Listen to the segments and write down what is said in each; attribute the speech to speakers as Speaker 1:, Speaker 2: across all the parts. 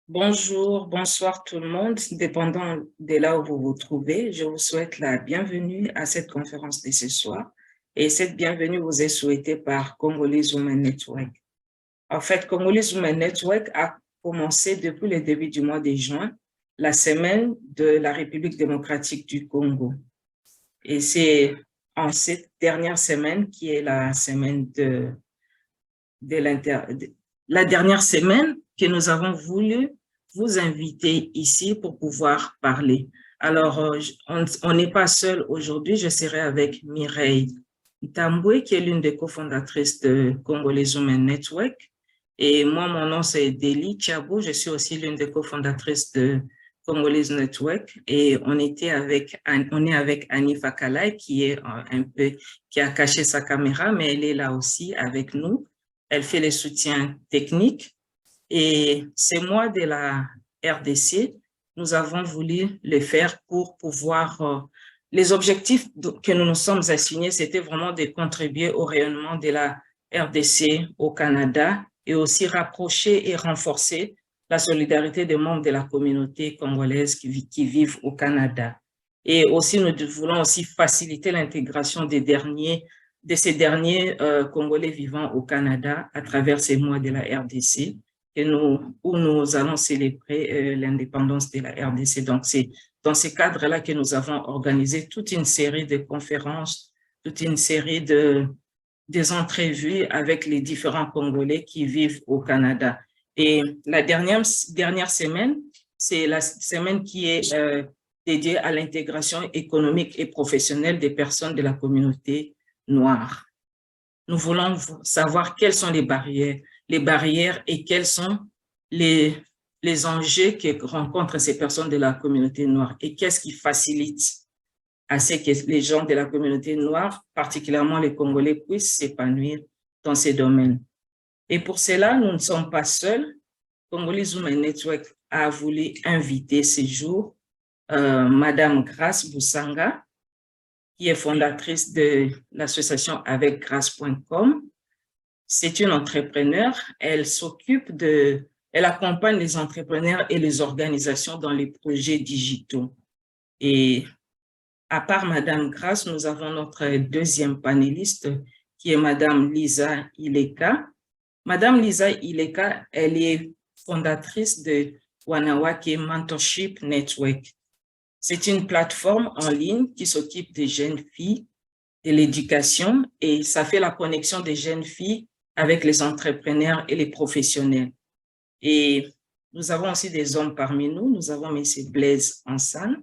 Speaker 1: Bonjour, bonsoir tout le monde, dépendant de là où vous vous trouvez. Je vous souhaite la bienvenue à cette conférence de ce soir. Et cette bienvenue vous est souhaitée par Congolese Women Network. En fait, Congolese Women Network a commencé depuis le début du mois de juin, la semaine de la République démocratique du Congo. Et c'est en cette dernière semaine qui est la semaine la dernière semaine que nous avons voulu vous inviter ici pour pouvoir parler. Alors, on n'est pas seul aujourd'hui, je serai avec Mireille Tamboué, qui est l'une des cofondatrices de Congolese Women Network. Et moi, mon nom, c'est Deli Tchabou, je suis aussi l'une des cofondatrices de Congolese Network. Et on est avec Annie Fakalai, qui est qui a caché sa caméra, mais elle est là aussi avec nous. Elle fait les soutiens techniques et c'est moi de la RDC. Nous avons voulu le faire pour pouvoir, les objectifs que nous nous sommes assignés, c'était vraiment de contribuer au rayonnement de la RDC au Canada et aussi rapprocher et renforcer la solidarité des membres de la communauté congolaise qui vivent au Canada. Et aussi, nous voulons aussi faciliter l'intégration de ces derniers Congolais vivant au Canada à travers ces mois de la RDC où nous allons célébrer l'indépendance de la RDC. Donc, c'est dans ce cadre-là que nous avons organisé toute une série de conférences, toute une série des entrevues avec les différents Congolais qui vivent au Canada. Et la dernière semaine, c'est la semaine qui est dédiée à l'intégration économique et professionnelle des personnes de la communauté noire. Nous voulons savoir quelles sont les barrières et quels sont les enjeux que rencontrent ces personnes de la communauté noire et qu'est-ce qui facilite à ce que les gens de la communauté noire, particulièrement les Congolais, puissent s'épanouir dans ces domaines. Et pour cela, nous ne sommes pas seuls. Congolese Women Network a voulu inviter ce jour Madame Grace Boussanga, qui est fondatrice de l'association avecgrâce.com. C'est une entrepreneure. Elle accompagne les entrepreneurs et les organisations dans les projets digitaux. Et à part Madame Grace, nous avons notre deuxième panéliste qui est Madame Lisa Ileka. Madame Lisa Ileka, elle est fondatrice de Wanawake Mentorship Network. C'est une plateforme en ligne qui s'occupe des jeunes filles, de l'éducation, et ça fait la connexion des jeunes filles avec les entrepreneurs et les professionnels. Et nous avons aussi des hommes parmi nous. Nous avons M. Blaise Ansane.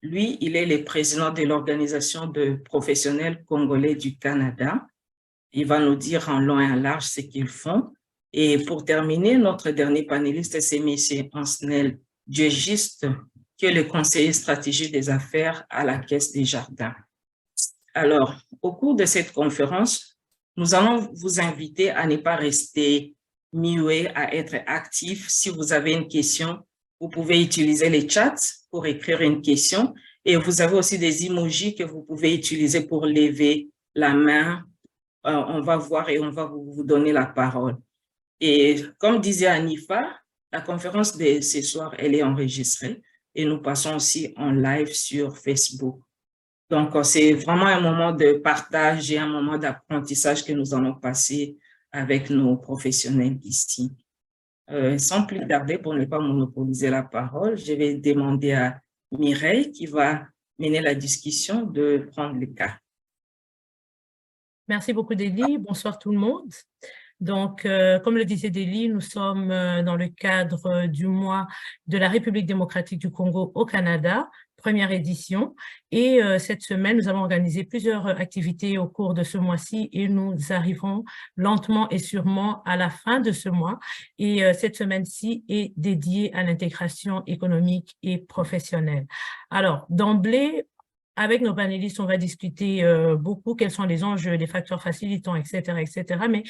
Speaker 1: Lui, il est le président de l'Organisation de professionnels congolais du Canada. Il va nous dire en long et en large ce qu'ils font. Et pour terminer, notre dernier panéliste, c'est M. Ansnel Diegiste, qui est le conseiller stratégique des affaires à la Caisse des Jardins. Alors, au cours de cette conférence, nous allons vous inviter à ne pas rester muet, à être actif. Si vous avez une question, vous pouvez utiliser les chats pour écrire une question. Et vous avez aussi des emojis que vous pouvez utiliser pour lever la main. On va voir et on va vous donner la parole. Et comme disait Anifa, la conférence de ce soir, elle est enregistrée et nous passons aussi en live sur Facebook. Donc, c'est vraiment un moment de partage et un moment d'apprentissage que nous allons passer avec nos professionnels ici. Sans plus tarder, pour ne pas monopoliser la parole, je vais demander à Mireille qui va mener la discussion de prendre le cas.
Speaker 2: Merci beaucoup, Deli. Bonsoir tout le monde. Donc, comme le disait Deli, nous sommes dans le cadre du mois de la République démocratique du Congo au Canada, première édition. Et cette semaine, nous avons organisé plusieurs activités au cours de ce mois-ci et nous arriverons lentement et sûrement à la fin de ce mois. Et cette semaine-ci est dédiée à l'intégration économique et professionnelle. Alors, d'emblée, avec nos panélistes, on va discuter beaucoup quels sont les enjeux, les facteurs facilitants, etc., etc. Mais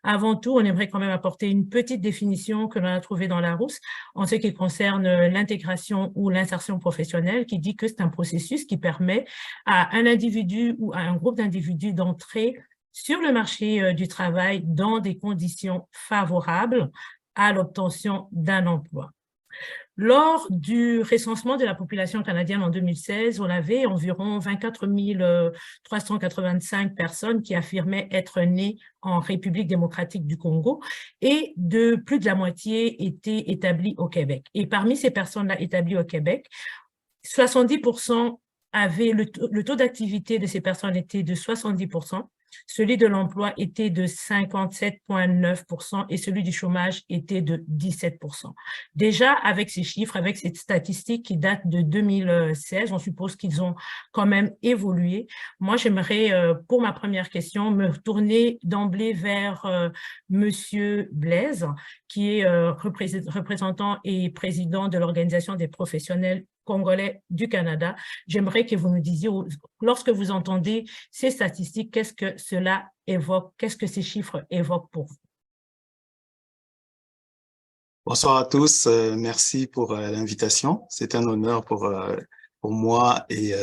Speaker 2: avant tout, on aimerait quand même apporter une petite définition que l'on a trouvée dans Larousse en ce qui concerne l'intégration ou l'insertion professionnelle, qui dit que c'est un processus qui permet à un individu ou à un groupe d'individus d'entrer sur le marché du travail dans des conditions favorables à l'obtention d'un emploi. Lors du recensement de la population canadienne en 2016, on avait environ 24 385 personnes qui affirmaient être nées en République démocratique du Congo et plus de la moitié étaient établies au Québec. Et parmi ces personnes-là établies au Québec, 70% avaient le taux d'activité de ces personnes était de 70%. Celui de l'emploi était de 57,9% et celui du chômage était de 17%. Déjà, avec ces chiffres, avec cette statistique qui date de 2016, on suppose qu'ils ont quand même évolué. Moi, j'aimerais, pour ma première question, me tourner d'emblée vers Monsieur Blaise, qui est représentant et président de l'Organisation des professionnels congolais du Canada. J'aimerais que vous nous disiez, lorsque vous entendez ces statistiques, qu'est-ce que cela évoque, qu'est-ce que ces chiffres évoquent pour vous?
Speaker 3: Bonsoir à tous, merci pour l'invitation. C'est un honneur pour moi et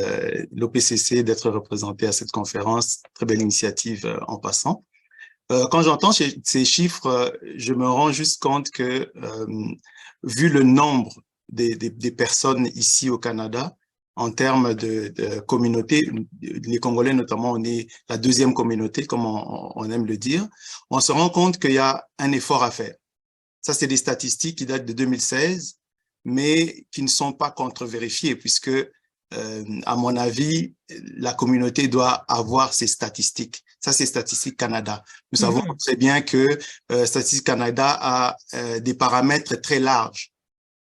Speaker 3: l'OPCC d'être représenté à cette conférence. Très belle initiative en passant. Quand j'entends ces chiffres, je me rends juste compte que, vu le nombre des personnes ici au Canada, en termes de communauté, les Congolais notamment, on est la deuxième communauté, comme on aime le dire, on se rend compte qu'il y a un effort à faire. Ça, c'est des statistiques qui datent de 2016, mais qui ne sont pas contre-vérifiées, puisque, à mon avis, la communauté doit avoir ces statistiques. Ça, c'est Statistique Canada. Nous savons très bien que Statistique Canada a des paramètres très larges.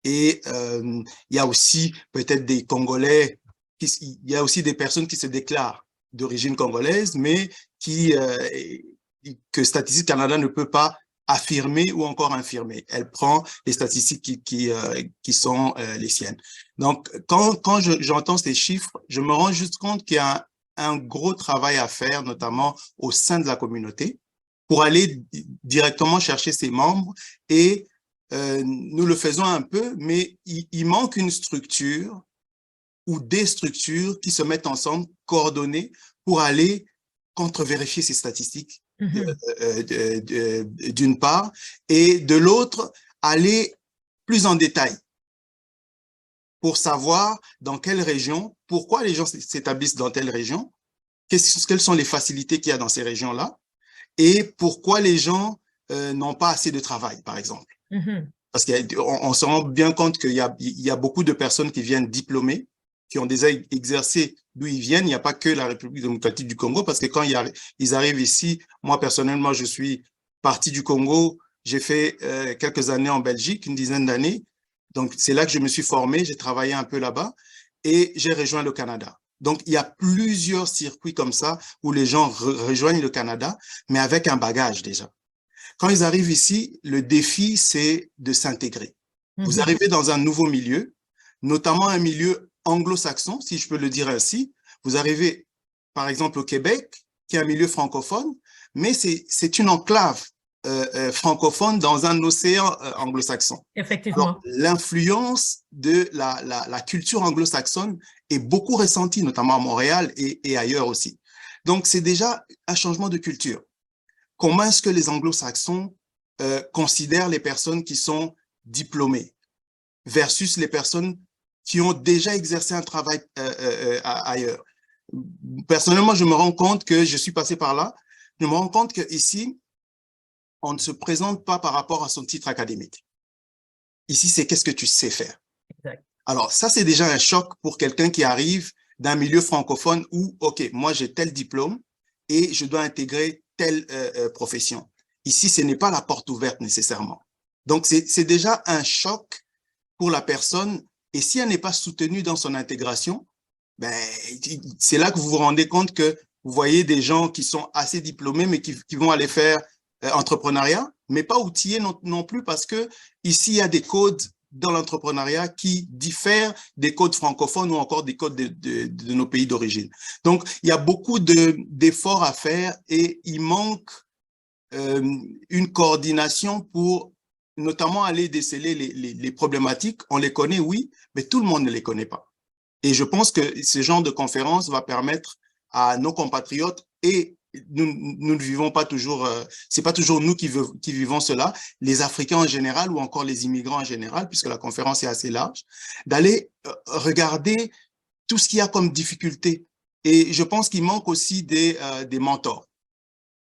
Speaker 3: Et il y a aussi peut-être des Congolais, il y a aussi des personnes qui se déclarent d'origine congolaise, mais que Statistique Canada ne peut pas affirmer ou encore infirmer. Elle prend les statistiques qui sont les siennes. Donc, quand j'entends ces chiffres, je me rends juste compte qu'il y a un gros travail à faire, notamment au sein de la communauté, pour aller directement chercher ses membres et nous le faisons un peu, mais il manque une structure ou des structures qui se mettent ensemble, coordonnées, pour aller contre-vérifier ces statistiques, d'une part, et de l'autre, aller plus en détail pour savoir dans quelle région, pourquoi les gens s'établissent dans telle région, quelles sont les facilités qu'il y a dans ces régions-là, et pourquoi les gens n'ont pas assez de travail, par exemple. Parce qu'on se rend bien compte qu'il y a beaucoup de personnes qui viennent diplômées, qui ont déjà exercé d'où ils viennent. Il n'y a pas que la République démocratique du Congo, parce que quand ils arrivent ici, moi personnellement, je suis parti du Congo, j'ai fait quelques années en Belgique, une dizaine d'années. Donc, c'est là que je me suis formé, j'ai travaillé un peu là-bas et j'ai rejoint le Canada. Donc, il y a plusieurs circuits comme ça où les gens rejoignent le Canada, mais avec un bagage déjà. Quand ils arrivent ici, le défi, c'est de s'intégrer. Vous arrivez dans un nouveau milieu, notamment un milieu anglo-saxon, si je peux le dire ainsi. Vous arrivez, par exemple, au Québec, qui est un milieu francophone, mais c'est une enclave francophone dans un océan anglo-saxon.
Speaker 2: Effectivement.
Speaker 3: L'influence de la culture anglo-saxonne est beaucoup ressentie, notamment à Montréal et ailleurs aussi. Donc, c'est déjà un changement de culture. Comment est-ce que les anglo-saxons considèrent les personnes qui sont diplômées versus les personnes qui ont déjà exercé un travail ailleurs? Personnellement, je me rends compte que je suis passé par là. Je me rends compte qu'ici, on ne se présente pas par rapport à son titre académique. Ici, c'est qu'est-ce que tu sais faire.
Speaker 2: Exact.
Speaker 3: Alors, ça, c'est déjà un choc pour quelqu'un qui arrive d'un milieu francophone où, OK, moi, j'ai tel diplôme et je dois intégrer telle profession. Ici, ce n'est pas la porte ouverte nécessairement. Donc, c'est déjà un choc pour la personne. Et si elle n'est pas soutenue dans son intégration, ben, c'est là que vous vous rendez compte que vous voyez des gens qui sont assez diplômés, mais qui vont aller faire entrepreneuriat, mais pas outillés non plus, parce que ici, il y a des codes dans l'entrepreneuriat qui diffèrent des codes francophones ou encore des codes de nos pays d'origine. Donc, il y a beaucoup d'efforts à faire et il manque une coordination pour notamment aller déceler les problématiques. On les connaît, oui, mais tout le monde ne les connaît pas. Et je pense que ce genre de conférence va permettre à nos compatriotes et nous ne vivons pas toujours, c'est pas toujours nous qui vivons cela, les Africains en général ou encore les immigrants en général, puisque la conférence est assez large, d'aller regarder tout ce qu'il y a comme difficulté. Et je pense qu'il manque aussi des mentors,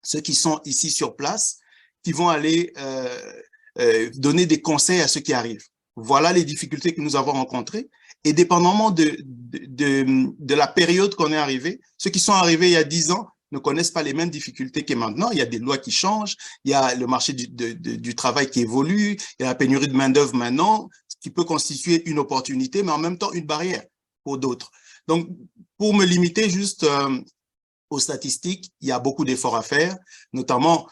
Speaker 3: ceux qui sont ici sur place, qui vont aller donner des conseils à ceux qui arrivent. Voilà les difficultés que nous avons rencontrées. Et dépendamment de la période qu'on est arrivé, ceux qui sont arrivés il y a 10 ans ne connaissent pas les mêmes difficultés que maintenant. Il y a des lois qui changent, il y a le marché du travail qui évolue, il y a la pénurie de main-d'œuvre maintenant, ce qui peut constituer une opportunité, mais en même temps une barrière pour d'autres. Donc, pour me limiter juste aux statistiques, il y a beaucoup d'efforts à faire, notamment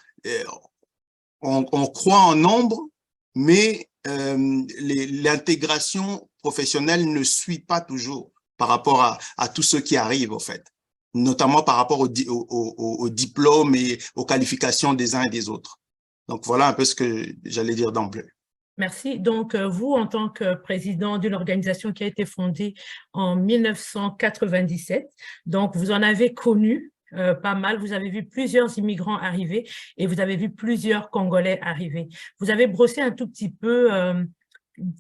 Speaker 3: on croit en nombre, mais l'intégration professionnelle ne suit pas toujours par rapport à tous ceux qui arrivent, en fait, notamment par rapport aux diplômes et aux qualifications des uns et des autres. Donc, voilà un peu ce que j'allais dire d'emblée.
Speaker 2: Merci. Donc, vous, en tant que président d'une organisation qui a été fondée en 1997, donc vous en avez connu pas mal, vous avez vu plusieurs immigrants arriver et vous avez vu plusieurs Congolais arriver. Vous avez brossé un tout petit peu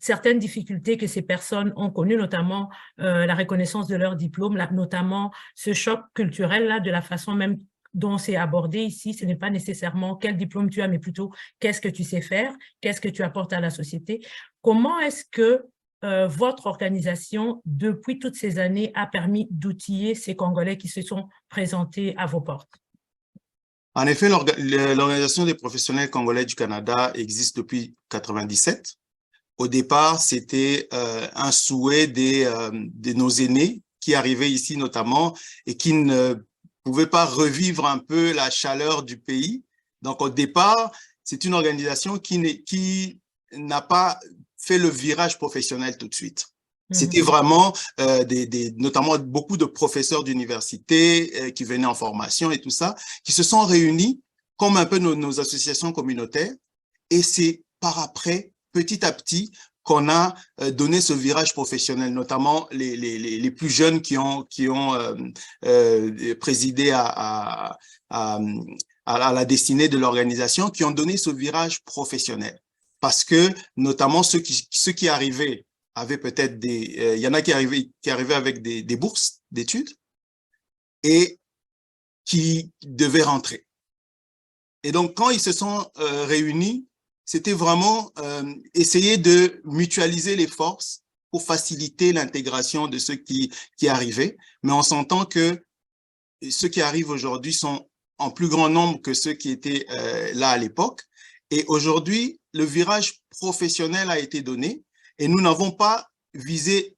Speaker 2: certaines difficultés que ces personnes ont connues, notamment la reconnaissance de leur diplôme, notamment ce choc culturel-là, de la façon même dont c'est abordé ici. Ce n'est pas nécessairement quel diplôme tu as, mais plutôt qu'est-ce que tu sais faire, qu'est-ce que tu apportes à la société. Comment est-ce que votre organisation, depuis toutes ces années, a permis d'outiller ces Congolais qui se sont présentés à vos portes?
Speaker 3: En effet, l'Organisation des professionnels congolais du Canada existe depuis 1997. Au départ, c'était un souhait de nos aînés qui arrivaient ici notamment et qui ne pouvaient pas revivre un peu la chaleur du pays. Donc, au départ, c'est une organisation qui n'a pas fait le virage professionnel tout de suite. C'était vraiment notamment beaucoup de professeurs d'université qui venaient en formation et tout ça, qui se sont réunis comme un peu nos associations communautaires. Et c'est par après, petit à petit, qu'on a donné ce virage professionnel, notamment les plus jeunes qui ont présidé à la destinée de l'organisation, qui ont donné ce virage professionnel. Parce que, notamment, ceux qui arrivaient avaient peut-être il y en a qui arrivaient avec des bourses d'études et qui devaient rentrer. Et donc, quand ils se sont réunis, c'était vraiment essayer de mutualiser les forces pour faciliter l'intégration de ceux qui arrivaient. Mais on s'entend que ceux qui arrivent aujourd'hui sont en plus grand nombre que ceux qui étaient là à l'époque. Et aujourd'hui, le virage professionnel a été donné et nous n'avons pas visé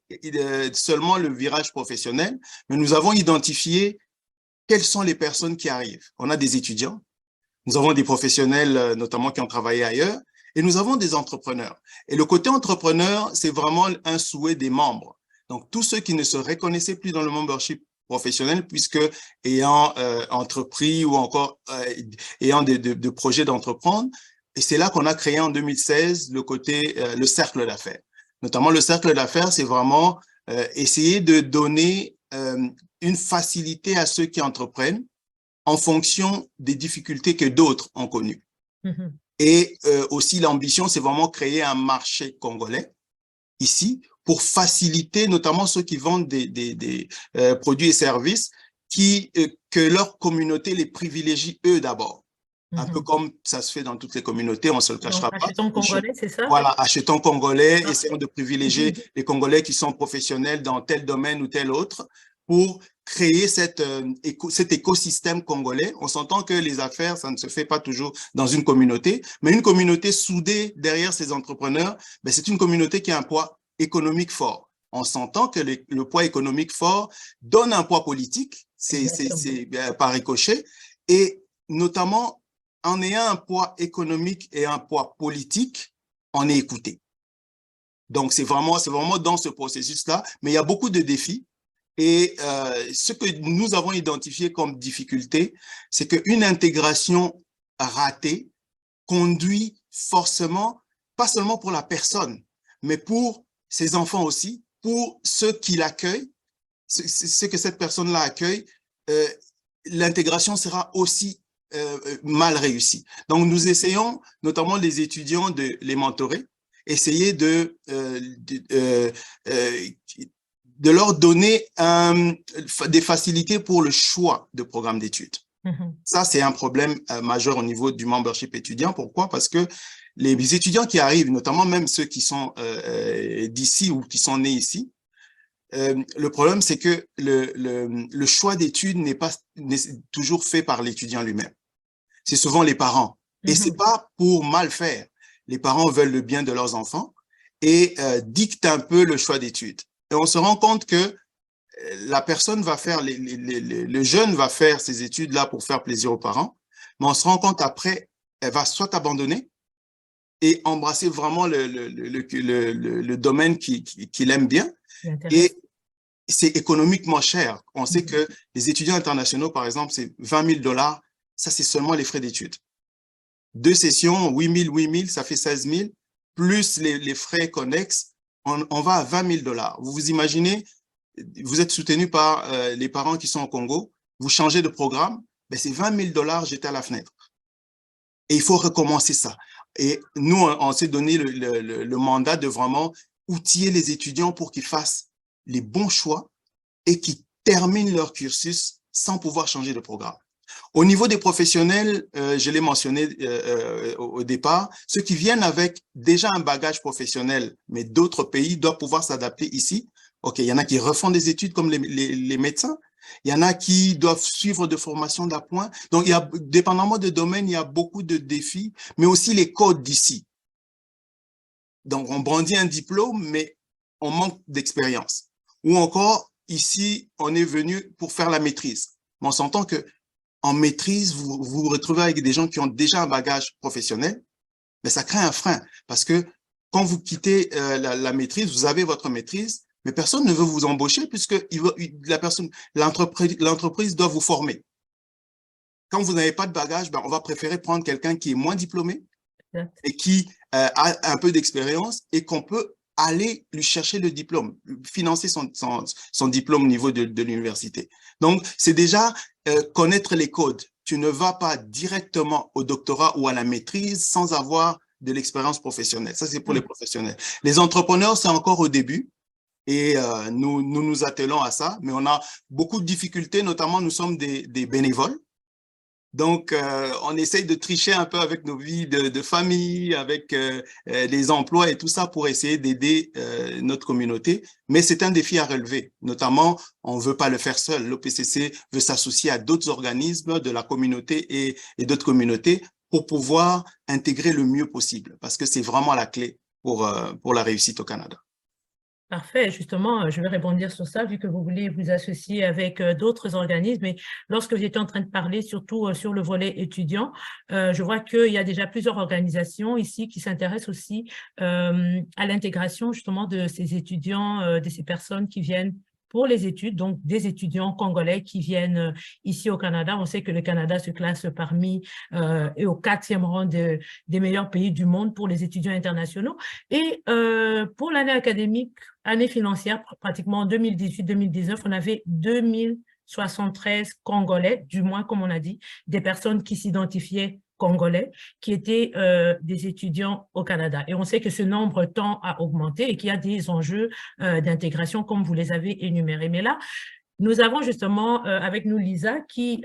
Speaker 3: seulement le virage professionnel, mais nous avons identifié quelles sont les personnes qui arrivent. On a des étudiants, nous avons des professionnels notamment qui ont travaillé ailleurs et nous avons des entrepreneurs. Et le côté entrepreneur, c'est vraiment un souhait des membres. Donc, tous ceux qui ne se reconnaissaient plus dans le membership professionnel puisque ayant entrepris ou encore ayant de projets d'entreprendre. Et c'est là qu'on a créé en 2016 le cercle d'affaires. Notamment, le cercle d'affaires, c'est vraiment essayer de donner une facilité à ceux qui entreprennent en fonction des difficultés que d'autres ont connues. Et aussi, l'ambition, c'est vraiment créer un marché congolais ici pour faciliter notamment ceux qui vendent des produits et services que leur communauté les privilégie eux d'abord. Un peu comme ça se fait dans toutes les communautés, on ne se le cachera pas.
Speaker 2: Achetons congolais, c'est ça?
Speaker 3: Voilà, achetons congolais, essayons de privilégier les Congolais qui sont professionnels dans tel domaine ou tel autre pour créer cet écosystème congolais. On s'entend que les affaires, ça ne se fait pas toujours dans une communauté, mais une communauté soudée derrière ces entrepreneurs, ben c'est une communauté qui a un poids économique fort. On s'entend que le poids économique fort donne un poids politique, c'est par ricochet, et notamment en ayant un poids économique et un poids politique, on est écouté. Donc, c'est vraiment dans ce processus-là, mais il y a beaucoup de défis. Et ce que nous avons identifié comme difficulté, c'est qu'une intégration ratée conduit forcément, pas seulement pour la personne, mais pour ses enfants aussi, pour ceux qui l'accueillent, ceux que cette personne-là accueille, l'intégration sera aussi mal réussie. Donc, nous essayons, notamment les étudiants, de les mentorer, essayer de leur donner des facilités pour le choix de programme d'études. Ça, c'est un problème majeur au niveau du membership étudiant. Pourquoi? Parce que les étudiants qui arrivent, notamment même ceux qui sont d'ici ou qui sont nés ici, le problème, c'est que le choix d'études n'est pas toujours fait par l'étudiant lui-même. C'est souvent les parents. Et c'est pas pour mal faire. Les parents veulent le bien de leurs enfants et dictent un peu le choix d'études. Et on se rend compte que la personne va faire, le jeune va faire ces études-là pour faire plaisir aux parents, mais on se rend compte après, elle va soit abandonner et embrasser vraiment le domaine qu'il aime bien. Et c'est économiquement cher. On sait que les étudiants internationaux, par exemple, c'est 20 000 $. Ça, c'est seulement les frais d'études. 2 sessions, 8 000, ça fait 16 000, plus les frais connexes, on va à 20 000 $. Vous vous imaginez, vous êtes soutenu par les parents qui sont au Congo, vous changez de programme, ben c'est 20 000 $ jetés à la fenêtre. Et il faut recommencer ça. Et nous, on s'est donné le mandat de vraiment outiller les étudiants pour qu'ils fassent les bons choix et qu'ils terminent leur cursus sans pouvoir changer de programme. Au niveau des professionnels, je l'ai mentionné au départ, ceux qui viennent avec déjà un bagage professionnel, mais d'autres pays doivent pouvoir s'adapter ici. OK, il y en a qui refont des études comme les médecins. Il y en a qui doivent suivre de formation d'appoint. Donc, il y a, dépendamment de domaine, il y a beaucoup de défis, mais aussi les codes d'ici. Donc, on brandit un diplôme, mais on manque d'expérience. Ou encore, ici, on est venu pour faire la maîtrise. Mais on s'entend que en maîtrise, vous vous retrouvez avec des gens qui ont déjà un bagage professionnel, mais ça crée un frein parce que quand vous quittez la maîtrise, vous avez votre maîtrise, mais personne ne veut vous embaucher puisque l'entreprise doit vous former. Quand vous n'avez pas de bagage, ben, on va préférer prendre quelqu'un qui est moins diplômé et qui a un peu d'expérience et qu'on peut aller lui chercher le diplôme, financer son diplôme au niveau de l'université. Donc, c'est déjà connaître les codes. Tu ne vas pas directement au doctorat ou à la maîtrise sans avoir de l'expérience professionnelle. Ça, c'est pour les professionnels. Les entrepreneurs, c'est encore au début et nous attelons à ça, mais on a beaucoup de difficultés, notamment nous sommes des bénévoles. Donc, on essaye de tricher un peu avec nos vies de famille, avec les emplois et tout ça pour essayer d'aider notre communauté. Mais c'est un défi à relever. Notamment, on ne veut pas le faire seul. L'OPCC veut s'associer à d'autres organismes de la communauté et d'autres communautés pour pouvoir intégrer le mieux possible, parce que c'est vraiment la clé pour la réussite au Canada.
Speaker 2: Parfait. Justement, je vais rebondir sur ça, vu que vous voulez vous associer avec d'autres organismes. Et lorsque vous étiez en train de parler, surtout sur le volet étudiant, je vois qu'il y a déjà plusieurs organisations ici qui s'intéressent aussi à l'intégration justement de ces étudiants, de ces personnes qui viennent pour les études, donc des étudiants congolais qui viennent ici au Canada. On sait que le Canada se classe parmi et au 4e rang des meilleurs pays du monde pour les étudiants internationaux. Et pour l'année académique, année financière, pratiquement en 2018-2019, on avait 2073 Congolais, du moins comme on a dit, des personnes qui s'identifiaient congolais, qui étaient des étudiants au Canada. Et on sait que ce nombre tend à augmenter et qu'il y a des enjeux d'intégration comme vous les avez énumérés. Mais là, nous avons justement avec nous Lisa qui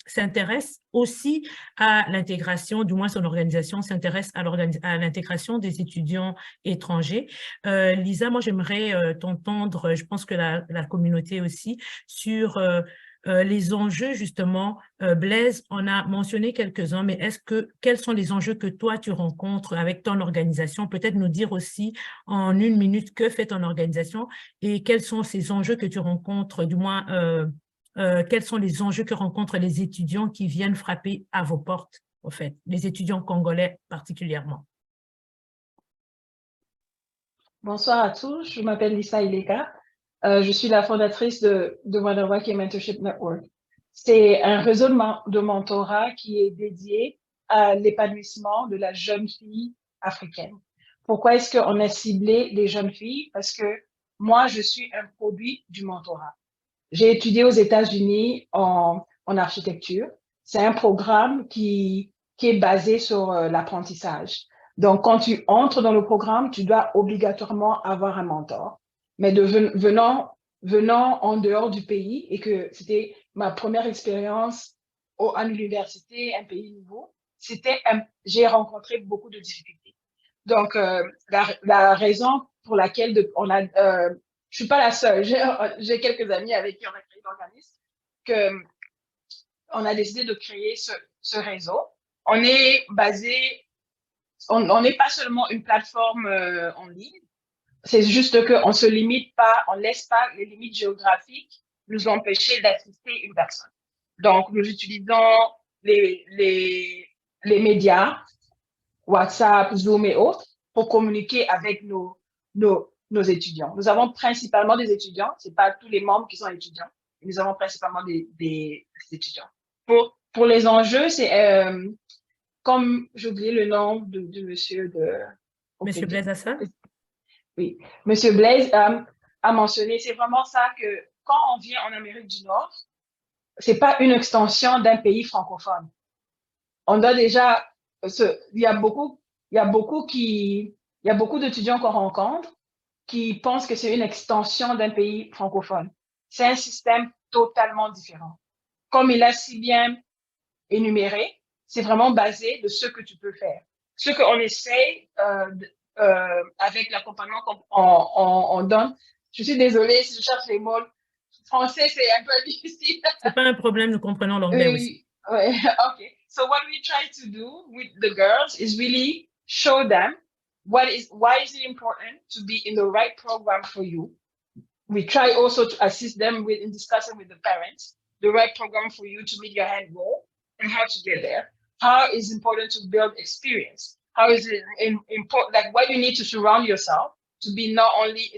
Speaker 2: s'intéresse aussi à l'intégration, du moins son organisation s'intéresse à l'intégration des étudiants étrangers. Lisa, moi j'aimerais t'entendre, je pense que la communauté aussi, sur les enjeux justement. Blaise, on a mentionné quelques-uns, mais quels sont les enjeux que toi tu rencontres avec ton organisation? Peut-être nous dire aussi en 1 minute que fait ton organisation et quels sont ces enjeux que tu rencontres, du moins quels sont les enjeux que rencontrent les étudiants qui viennent frapper à vos portes, au fait, les étudiants congolais particulièrement.
Speaker 4: Bonsoir à tous, je m'appelle Lisa Ileka. Je suis la fondatrice de Wanawake Mentorship Network. C'est un réseau de mentorat qui est dédié à l'épanouissement de la jeune fille africaine. Pourquoi est-ce qu'on a ciblé les jeunes filles? Parce que moi, je suis un produit du mentorat. J'ai étudié aux États-Unis en en architecture. C'est un programme qui est basé sur l'apprentissage. Donc, quand tu entres dans le programme, tu dois obligatoirement avoir un mentor. Mais venant en dehors du pays, et que c'était ma première expérience à l'université, un pays nouveau, j'ai rencontré beaucoup de difficultés. Donc, la raison pour laquelle je suis pas la seule, j'ai quelques amis avec qui on a créé l'organisme, on a décidé de créer ce réseau. On est basé, on n'est pas seulement une plateforme en ligne, c'est juste qu'on se limite pas, on laisse pas les limites géographiques nous empêcher d'assister une personne. Donc, nous utilisons les médias, WhatsApp, Zoom et autres, pour communiquer avec nos étudiants. Nous avons principalement des étudiants, c'est pas tous les membres qui sont étudiants, nous avons principalement des étudiants. Pour les enjeux, c'est comme j'ai oublié le nom de monsieur
Speaker 2: Monsieur Blaise Assad?
Speaker 4: Oui, monsieur Blaise a mentionné, c'est vraiment ça que quand on vient en Amérique du Nord, c'est pas une extension d'un pays francophone. On doit déjà, il y a beaucoup d'étudiants qu'on rencontre qui pensent que c'est une extension d'un pays francophone. C'est un système totalement différent. Comme il a si bien énuméré, c'est vraiment basé de ce que tu peux faire. Ce qu'on essaie avec l'accompagnement qu'on donne. Je suis désolée si je cherche les mots. Français, c'est un peu difficile.
Speaker 2: C'est pas un problème, nous comprenons l'anglais aussi.
Speaker 4: Okay. So what we try to do with the girls is really show them why is it important to be in the right program for you. We try also to assist them in discussing with the parents the right program for you to meet your end goal and how to get there. How is important to build experience. How is it important, like what you need to surround yourself to be not only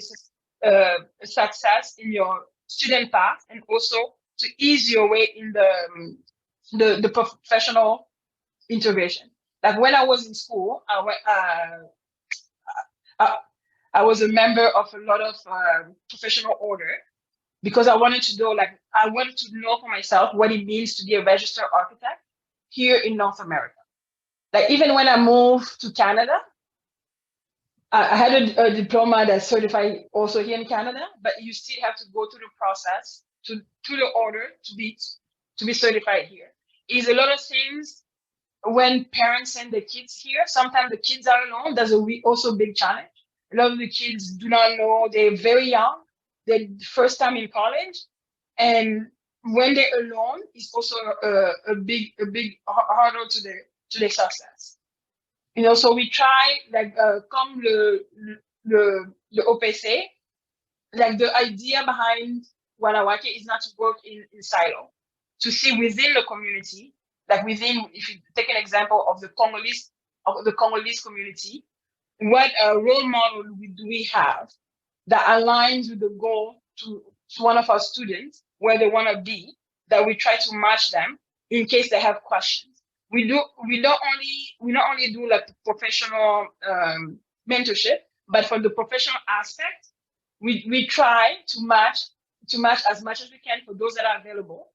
Speaker 4: a success in your student path and also to ease your way in the professional integration. Like when I was in school, I was a member of a lot of professional order because I wanted to know for myself what it means to be a registered architect here in North America. Like even when I moved to Canada, I had a diploma that's certified also here in Canada, but you still have to go through the process to the order to be certified here. It's a lot of things when parents send their kids here. Sometimes the kids are alone. That's also a big challenge. A lot of the kids do not know, they're very young, they're first time in college, and when they're alone, it's also a big hurdle to their success. You know, so we try, like, comme le OPC, like the idea behind Wanawake is not to work in silo, to see within the community, like if you take an example of the Congolese community, what role model do we have that aligns with the goal to one of our students, where they want to be, that we try to match them in case they have questions. We not only do like professional mentorship, but for the professional aspect, we try to match as much as we can for those that are available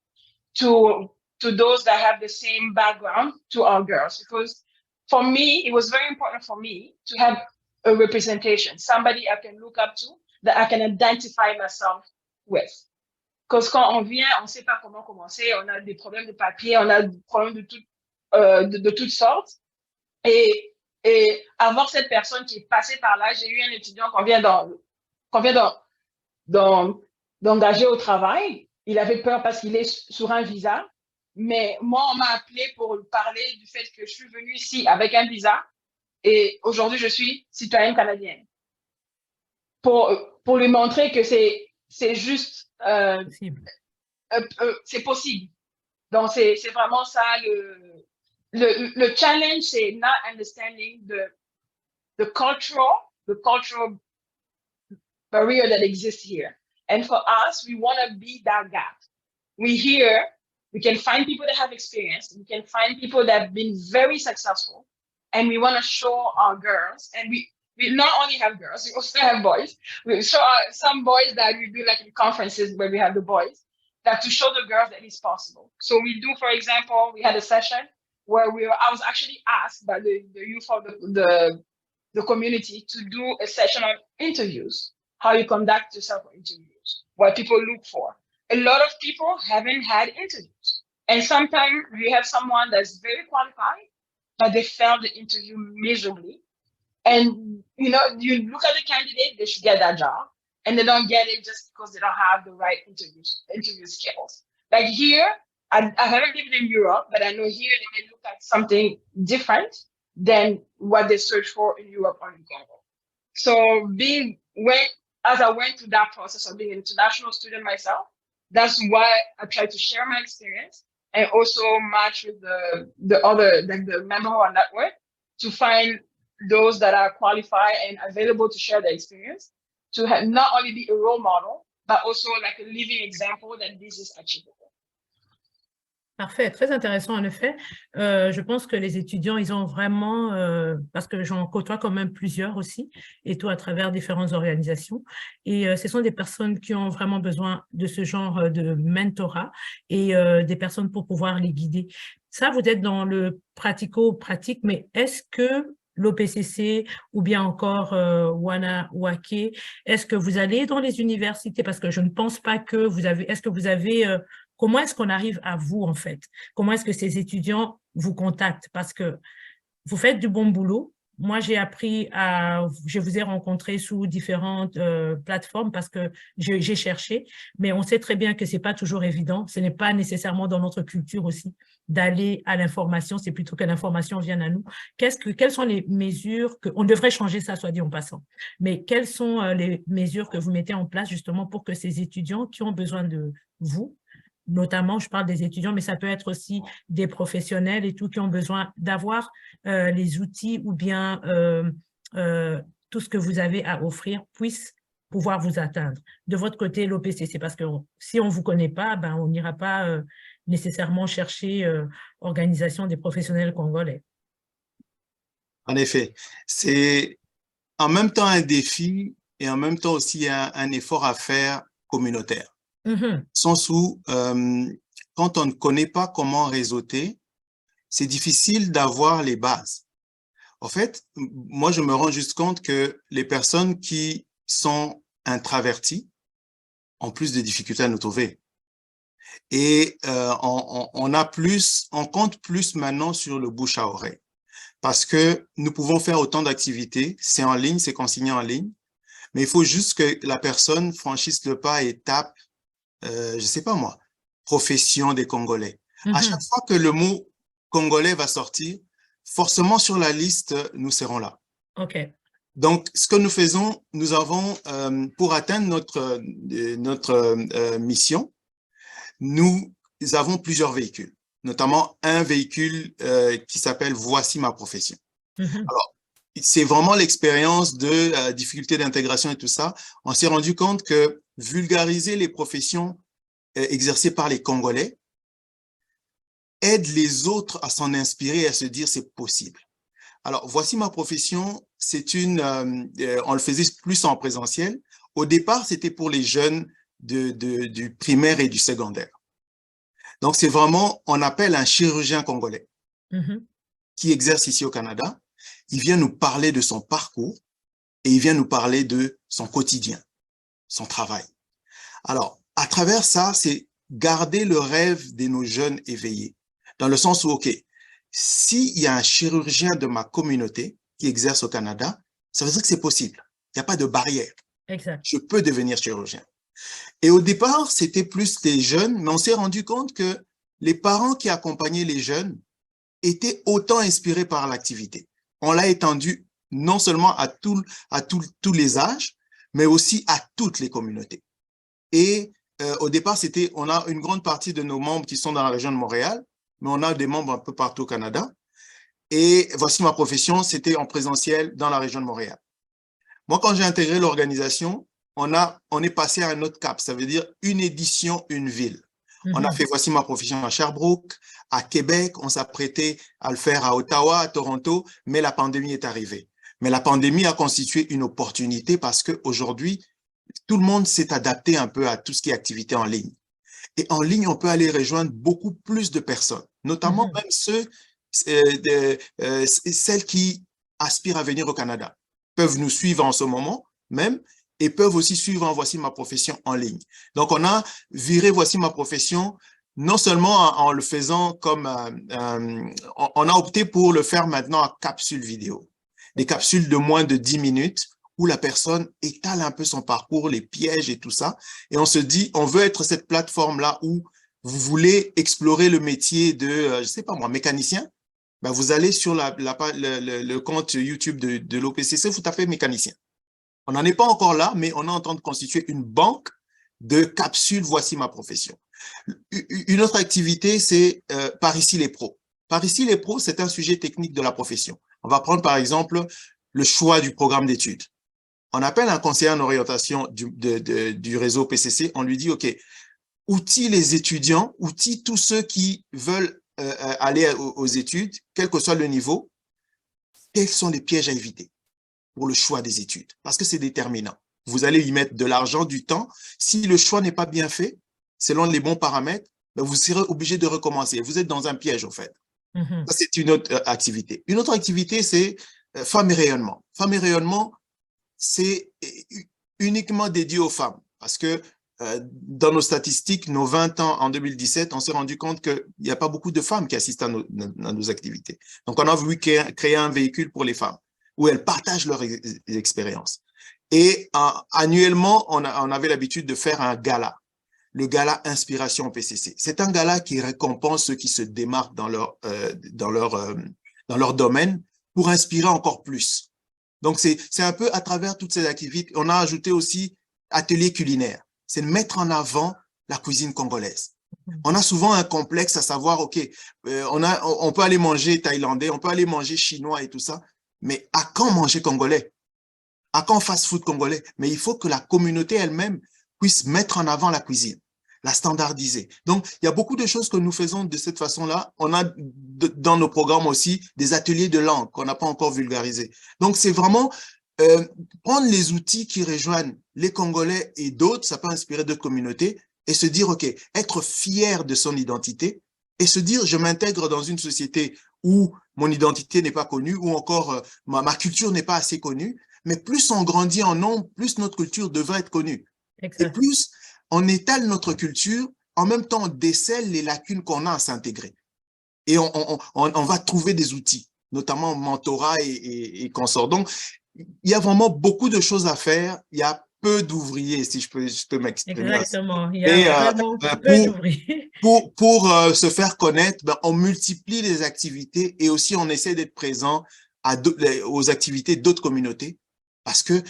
Speaker 4: to those that have the same background to our girls. Because for me, it was very important for me to have a representation, somebody I can look up to, that I can identify myself with. Parce que quand on vient, on ne sait pas comment commencer, on a des problèmes de papier, on a des problèmes de toutes sortes. Et avoir cette personne qui est passée par là, j'ai eu un étudiant qu'on vient d'engager au travail. Il avait peur parce qu'il est sur un visa. Mais moi, on m'a appelé pour parler du fait que je suis venue ici avec un visa et aujourd'hui, je suis citoyenne canadienne. Pour lui montrer que c'est juste... c'est possible. Donc, c'est vraiment ça le challenge, c'est not understanding the cultural barrier that exists here. And for us, we want to be that gap. We can find people that have experience. We can find people that have been very successful. And we want to show our girls. And we not only have girls, we also have boys. We show some boys that we do like in conferences where we have the boys. that to show the girls that it's possible. So we do, for example, we had a session where I was actually asked by the youth of the community to do a session on interviews, how you conduct yourself for interviews, what people look for. A lot of people haven't had interviews. And sometimes you have someone that's very qualified, but they failed the interview miserably. And, you know, you look at the candidate, they should get that job. And they don't get it just because they don't have the right interview skills. Like here, I haven't lived in Europe, but I know here they may look at something different than what they search for in Europe or in Congo. So as I went through that process of being an international student myself, that's why I try to share my experience and also match with the other, like the member of our network, to find those that are qualified and available to share their experience, to have not only be a role model, but also like a living example that this is achievable.
Speaker 2: Parfait, très intéressant en effet. Je pense que les étudiants, ils ont vraiment, parce que j'en côtoie quand même plusieurs aussi, et tout à travers différentes organisations, et ce sont des personnes qui ont vraiment besoin de ce genre de mentorat et des personnes pour pouvoir les guider. Ça, vous êtes dans le pratico-pratique, mais est-ce que l'OPCC ou bien encore Wana Wake, est-ce que vous allez dans les universités? Parce que je ne pense pas que vous avez, est-ce que vous avez, comment est-ce qu'on arrive à vous en fait? Comment est-ce que ces étudiants vous contactent? Parce que vous faites du bon boulot. Moi, je vous ai rencontré sous différentes plateformes parce que j'ai cherché, mais on sait très bien que c'est pas toujours évident. Ce n'est pas nécessairement dans notre culture aussi d'aller à l'information, c'est plutôt que l'information vienne à nous. Quelles sont les mesures on devrait changer ça, soit dit en passant, mais quelles sont les mesures que vous mettez en place justement pour que ces étudiants qui ont besoin de vous, notamment, je parle des étudiants, mais ça peut être aussi des professionnels et tout qui ont besoin d'avoir les outils ou bien tout ce que vous avez à offrir puisse pouvoir vous atteindre. De votre côté, l'OPCC, parce que si on ne vous connaît pas, ben, on n'ira pas nécessairement chercher organisation des professionnels congolais.
Speaker 3: En effet, c'est en même temps un défi et en même temps aussi un effort à faire communautaire. Sens où, quand on ne connaît pas comment réseauter, c'est difficile d'avoir les bases. En fait, moi, je me rends juste compte que les personnes qui sont introverties ont plus de difficultés à nous trouver. Et on compte plus maintenant sur le bouche à oreille. Parce que nous pouvons faire autant d'activités, c'est en ligne, c'est consigné en ligne, mais il faut juste que la personne franchisse le pas et tape je sais pas moi, profession des Congolais. À chaque fois que le mot congolais va sortir, forcément sur la liste, nous serons là.
Speaker 2: Okay.
Speaker 3: Donc, ce que nous faisons, nous avons, pour atteindre notre mission, nous avons plusieurs véhicules, notamment un véhicule qui s'appelle « Voici ma profession ». Alors, c'est vraiment l'expérience de difficulté d'intégration et tout ça. On s'est rendu compte que vulgariser les professions exercées par les Congolais aide les autres à s'en inspirer et à se dire c'est possible. Alors, voici ma profession, c'est on le faisait plus en présentiel. Au départ, c'était pour les jeunes du primaire et du secondaire. Donc, c'est vraiment, on appelle un chirurgien congolais qui exerce ici au Canada. Il vient nous parler de son parcours et il vient nous parler de son quotidien, son travail. Alors, à travers ça, c'est garder le rêve de nos jeunes éveillés, dans le sens où, OK, s'il y a un chirurgien de ma communauté qui exerce au Canada, ça veut dire que c'est possible. Il n'y a pas de barrière.
Speaker 2: Exact.
Speaker 3: Je peux devenir chirurgien. Et au départ, c'était plus les jeunes, mais on s'est rendu compte que les parents qui accompagnaient les jeunes étaient autant inspirés par l'activité. On l'a étendu non seulement à tous les âges, mais aussi à toutes les communautés. Et au départ, on a une grande partie de nos membres qui sont dans la région de Montréal, mais on a des membres un peu partout au Canada. Et voici ma profession, c'était en présentiel dans la région de Montréal. Moi, quand j'ai intégré l'organisation, on est passé à un autre cap, ça veut dire une édition, une ville. On a fait voici ma profession à Sherbrooke, à Québec, on s'apprêtait à le faire à Ottawa, à Toronto, mais la pandémie est arrivée. Mais la pandémie a constitué une opportunité parce qu'aujourd'hui, tout le monde s'est adapté un peu à tout ce qui est activité en ligne. Et en ligne, on peut aller rejoindre beaucoup plus de personnes, notamment même celles qui aspirent à venir au Canada, peuvent nous suivre en ce moment même et peuvent aussi suivre Voici ma profession en ligne. Donc, on a viré Voici ma profession, non seulement en le faisant comme… on a opté pour le faire maintenant en capsule vidéo. Des capsules de moins de 10 minutes où la personne étale un peu son parcours, les pièges et tout ça. Et on se dit, on veut être cette plateforme-là où vous voulez explorer le métier de, je sais pas moi, mécanicien. Ben, vous allez sur le compte YouTube de l'OPCC, vous tapez mécanicien. On n'en est pas encore là, mais on est en train de constituer une banque de capsules Voici ma profession. Une autre activité, c'est Par ici les pros. Par ici les pros, c'est un sujet technique de la profession. On va prendre par exemple le choix du programme d'études. On appelle un conseiller en orientation du réseau PCC, on lui dit, OK, outille les étudiants, outille tous ceux qui veulent aller aux études, quel que soit le niveau, quels sont les pièges à éviter pour le choix des études, parce que c'est déterminant. Vous allez y mettre de l'argent, du temps. Si le choix n'est pas bien fait, selon les bons paramètres, ben vous serez obligé de recommencer. Vous êtes dans un piège, en fait. Ça, c'est une autre activité. Une autre activité, c'est Femmes et rayonnement. Femmes et rayonnement, c'est uniquement dédié aux femmes, parce que dans nos statistiques, nos 20 ans en 2017, on s'est rendu compte qu'il n'y a pas beaucoup de femmes qui assistent à nos activités. Donc, on a voulu créer un véhicule pour les femmes, où elles partagent leur expérience. Et annuellement, on avait l'habitude de faire un gala, le gala Inspiration PCC. C'est un gala qui récompense ceux qui se démarquent dans leur domaine pour inspirer encore plus. Donc, c'est un peu à travers toutes ces activités. On a ajouté aussi atelier culinaire. C'est de mettre en avant la cuisine congolaise. On a souvent un complexe à savoir, OK, on peut aller manger thaïlandais, on peut aller manger chinois et tout ça, mais à quand manger congolais? À quand fast-food congolais? Mais il faut que la communauté elle-même puisse mettre en avant la cuisine, la standardiser. Donc, il y a beaucoup de choses que nous faisons de cette façon-là. On a dans nos programmes aussi des ateliers de langue qu'on n'a pas encore vulgarisés. Donc, c'est vraiment prendre les outils qui rejoignent les Congolais et d'autres, ça peut inspirer d'autres communautés, et se dire, OK, être fier de son identité et se dire, je m'intègre dans une société où mon identité n'est pas connue, ou encore ma culture n'est pas assez connue, mais plus on grandit en nombre, plus notre culture devrait être connue. Exact. Et plus on étale notre culture, en même temps on décèle les lacunes qu'on a à s'intégrer. Et on va trouver des outils, notamment mentorat et consorts. Donc, il y a vraiment beaucoup de choses à faire. Il y a peu d'ouvriers, si je peux m'exprimer.
Speaker 2: Exactement. Il y a vraiment peu d'ouvriers.
Speaker 3: Pour se faire connaître, ben, on multiplie les activités et aussi on essaie d'être présent aux activités d'autres communautés, parce que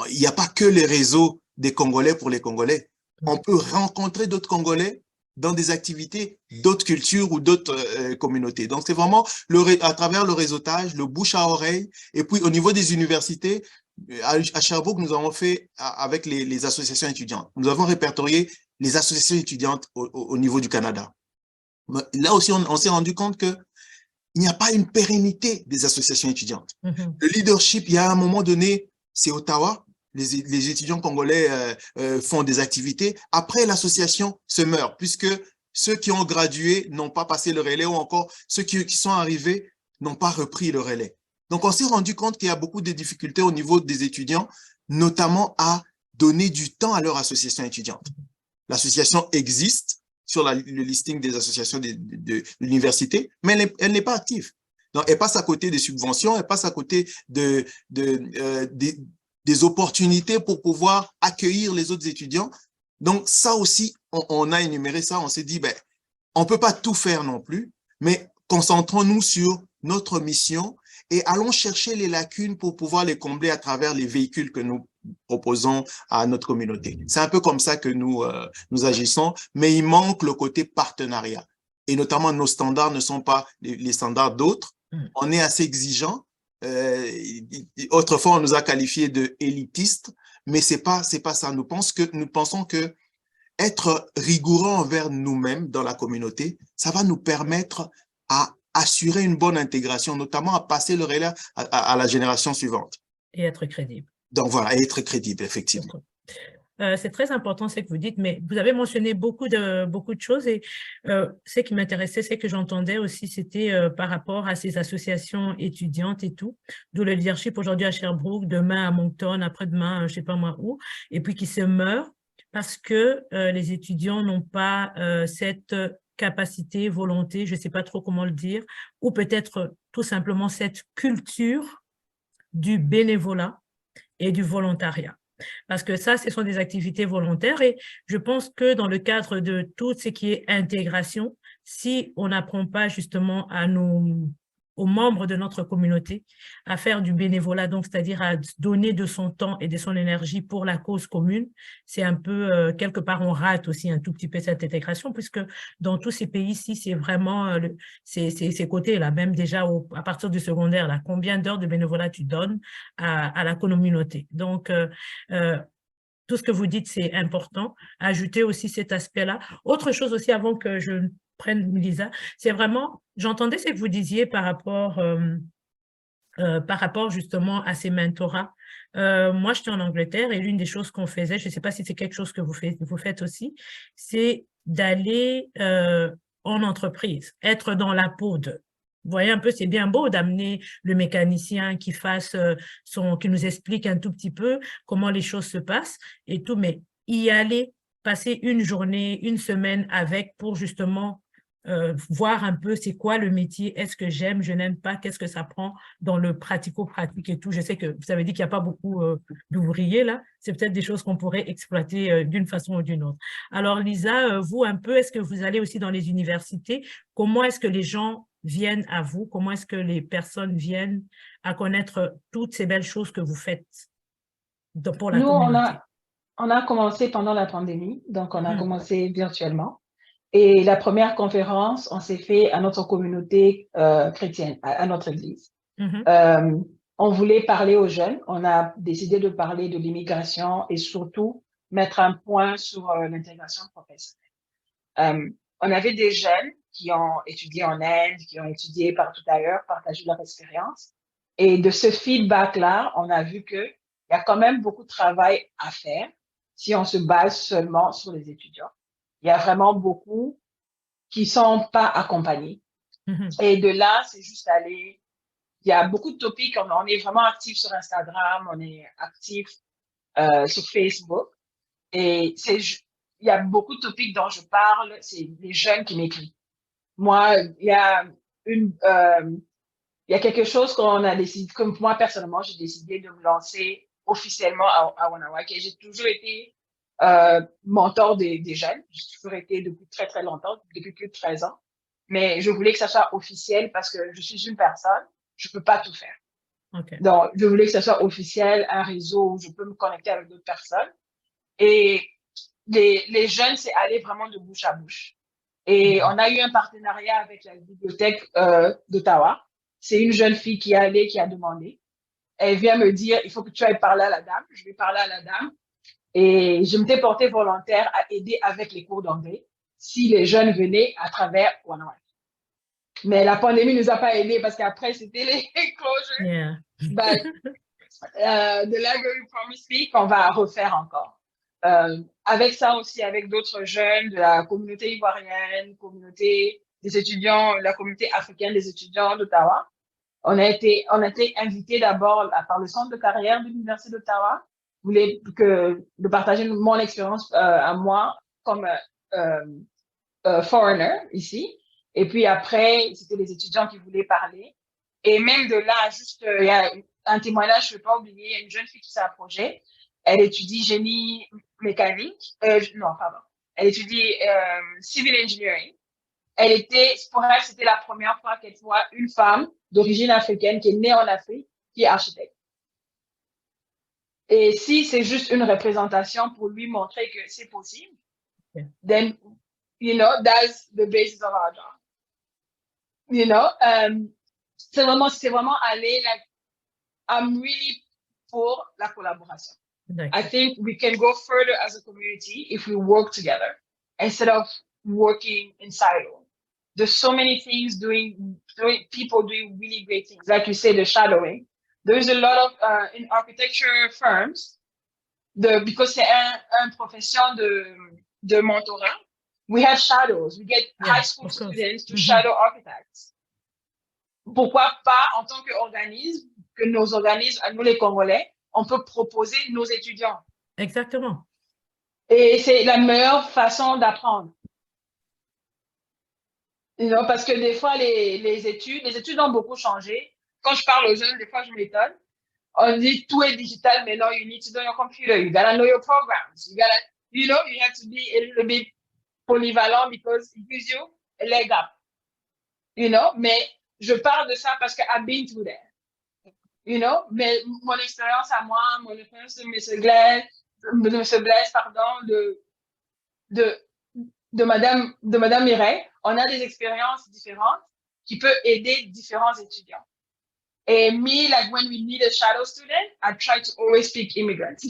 Speaker 3: il n'y a pas que les réseaux des Congolais pour les Congolais. On peut rencontrer d'autres Congolais dans des activités d'autres cultures ou d'autres communautés. Donc, c'est vraiment à travers le réseautage, le bouche à oreille. Et puis, au niveau des universités, à Sherbrooke, nous avons fait avec les associations étudiantes. Nous avons répertorié les associations étudiantes au niveau du Canada. Là aussi, on s'est rendu compte qu'il n'y a pas une pérennité des associations étudiantes. Le leadership, il y a un moment donné, c'est Ottawa. Les étudiants congolais font des activités. Après, l'association se meurt, puisque ceux qui ont gradué n'ont pas passé le relais, ou encore ceux qui sont arrivés n'ont pas repris le relais. Donc, on s'est rendu compte qu'il y a beaucoup de difficultés au niveau des étudiants, notamment à donner du temps à leur association étudiante. L'association existe sur le listing des associations de l'université, mais elle n'est pas active. Donc, elle passe à côté des subventions, elle passe à côté des opportunités pour pouvoir accueillir les autres étudiants. Donc, ça aussi, on a énuméré ça. On s'est dit, ben, on ne peut pas tout faire non plus, mais concentrons-nous sur notre mission et allons chercher les lacunes pour pouvoir les combler à travers les véhicules que nous proposons à notre communauté. C'est un peu comme ça que nous agissons, mais il manque le côté partenariat. Et notamment, nos standards ne sont pas les standards d'autres. On est assez exigeants. Autrefois, on nous a qualifiés de élitistes, mais c'est pas ça. Nous pensons que être rigoureux envers nous-mêmes dans la communauté, ça va nous permettre à assurer une bonne intégration, notamment à passer le relais à la génération suivante.
Speaker 2: Et être crédible.
Speaker 3: Donc voilà, et être crédible, effectivement.
Speaker 2: c'est très important ce que vous dites, mais vous avez mentionné beaucoup de choses et ce qui m'intéressait, c'est que j'entendais aussi, c'était par rapport à ces associations étudiantes et tout, d'où le leadership aujourd'hui à Sherbrooke, demain à Moncton, après-demain, je ne sais pas moi où, et puis qui se meurt parce que les étudiants n'ont pas cette capacité, volonté, je ne sais pas trop comment le dire, ou peut-être tout simplement cette culture du bénévolat et du volontariat. Parce que ça, ce sont des activités volontaires et je pense que dans le cadre de tout ce qui est intégration, si on n'apprend pas justement aux membres de notre communauté à faire du bénévolat, donc c'est-à-dire à donner de son temps et de son énergie pour la cause commune, c'est un peu, quelque part, on rate aussi un tout petit peu cette intégration, puisque dans tous ces pays-ci, c'est vraiment ces côtés-là, même déjà à partir du secondaire, là, combien d'heures de bénévolat tu donnes à la communauté. Donc, tout ce que vous dites, c'est important. Ajouter aussi cet aspect-là. Autre chose aussi, avant que je prenne Lisa, c'est vraiment, j'entendais ce que vous disiez par rapport justement à ces mentorats. Moi, j'étais en Angleterre et l'une des choses qu'on faisait, je ne sais pas si c'est quelque chose que vous faites aussi, c'est d'aller en entreprise, être dans la peau de. Vous voyez un peu, c'est bien beau d'amener le mécanicien qui qui nous explique un tout petit peu comment les choses se passent et tout, mais y aller, passer une journée, une semaine avec pour justement voir un peu c'est quoi le métier, est-ce que j'aime, je n'aime pas, qu'est-ce que ça prend dans le pratico-pratique et tout. Je sais que vous avez dit qu'il n'y a pas beaucoup d'ouvriers là, c'est peut-être des choses qu'on pourrait exploiter d'une façon ou d'une autre. Alors Lisa, vous un peu, est-ce que vous allez aussi dans les universités? Comment est-ce que les gens viennent à vous? Comment est-ce que les personnes viennent à connaître toutes ces belles choses que vous faites pour la communauté?
Speaker 4: On a commencé pendant la pandémie, donc on a commencé virtuellement. Et la première conférence, on s'est fait à notre communauté chrétienne, à notre église. On voulait parler aux jeunes. On a décidé de parler de l'immigration et surtout mettre un point sur l'intégration professionnelle. On avait des jeunes qui ont étudié en Inde, qui ont étudié partout ailleurs, partagé leur expérience. Et de ce feedback-là, on a vu qu'il y a quand même beaucoup de travail à faire si on se base seulement sur les étudiants. Il y a vraiment beaucoup qui ne sont pas accompagnés. Et de là, c'est juste aller. Il y a beaucoup de topics. On est vraiment actif sur Instagram, on est actif sur Facebook. Et il y a beaucoup de topics dont je parle. C'est les jeunes qui m'écrivent. Moi, il y a quelque chose qu'on a décidé, comme moi personnellement, j'ai décidé de me lancer officiellement à Wanawake. J'ai toujours été mentor des jeunes. J'ai toujours été depuis très, très longtemps, depuis plus de 13 ans. Mais je voulais que ça soit officiel parce que je suis une personne, je ne peux pas tout faire. Donc, je voulais que ça soit officiel, un réseau où je peux me connecter avec d'autres personnes. Et les jeunes, c'est aller vraiment de bouche à bouche. Et on a eu un partenariat avec la bibliothèque d'Ottawa. C'est une jeune fille qui est allée, qui a demandé. Elle vient me dire, il faut que tu ailles parler à la dame. Je vais parler à la dame. Et je m'étais portée volontaire à aider avec les cours d'anglais si les jeunes venaient à travers Wanawake. Mais la pandémie ne nous a pas aidés parce qu'après, c'était les closures.
Speaker 2: Yeah.
Speaker 4: But, the library promised me qu'on va refaire encore. Avec ça aussi, avec d'autres jeunes de la communauté ivoirienne, communauté des étudiants, la communauté africaine des étudiants d'Ottawa. On a été invités d'abord par le centre de carrière de l'Université d'Ottawa. Voulais de partager mon expérience à moi comme foreigner ici. Et puis après, c'était les étudiants qui voulaient parler. Et même de là, juste, il y a un témoignage, je ne vais pas oublier, il y a une jeune fille qui s'est approchée. Elle étudie génie mécanique. Non, pardon. Elle étudie civil engineering. Pour elle, c'était la première fois qu'elle voit une femme d'origine africaine qui est née en Afrique, qui est architecte. Et si c'est juste une représentation pour lui montrer que c'est possible, then, you know, that's the basis of our job. You know, c'est vraiment aller, like, I'm really pour la collaboration. I think we can go further as a community if we work together instead of working in silo. There's so many things people doing really great things. Like you say, the shadowing. There's a lot of, in architecture firms, because c'est une profession de mentorat, we have shadows. We get high school students to shadow architects. Pourquoi pas, en tant qu'organisme, que nos organismes, nous les Congolais, on peut proposer nos étudiants.
Speaker 2: Exactement.
Speaker 4: Et c'est la meilleure façon d'apprendre. Parce que des fois, les études ont beaucoup changé. Quand je parle aux jeunes, des fois, je m'étonne. On dit tout est digital, mais non, you need to know your computer. You gotta know your programs. You have to be a little bit polyvalent because it gives you a leg up. Mais je parle de ça parce que I've been through there. Mais mon expérience à moi, mon expérience de M. Blaise, de Madame Mireille, on a des expériences différentes qui peuvent aider différents étudiants. Et me, like when we need a shadow student, I try to always pick immigrants.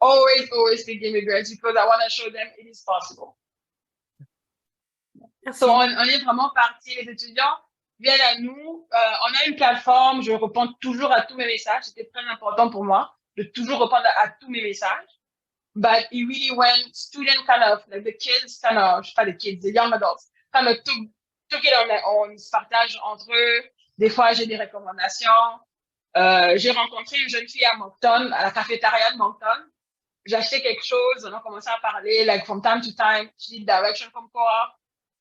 Speaker 4: always pick immigrants because I want to show them it is possible.
Speaker 2: Merci.
Speaker 4: So on est vraiment parti, les étudiants viennent à nous. On a une plateforme, je réponds toujours à tous mes messages. C'était très important pour moi de toujours répondre à tous mes messages. But it really when students kind of, like the kids kind of, je sais pas the kids, the young adults, kind of took it on se partage entre eux. Des fois, j'ai des recommandations. J'ai rencontré une jeune fille à Moncton, à la cafétéria de Moncton. J'ai acheté quelque chose, on a commencé à parler, like from time to time, she need direction from co-op.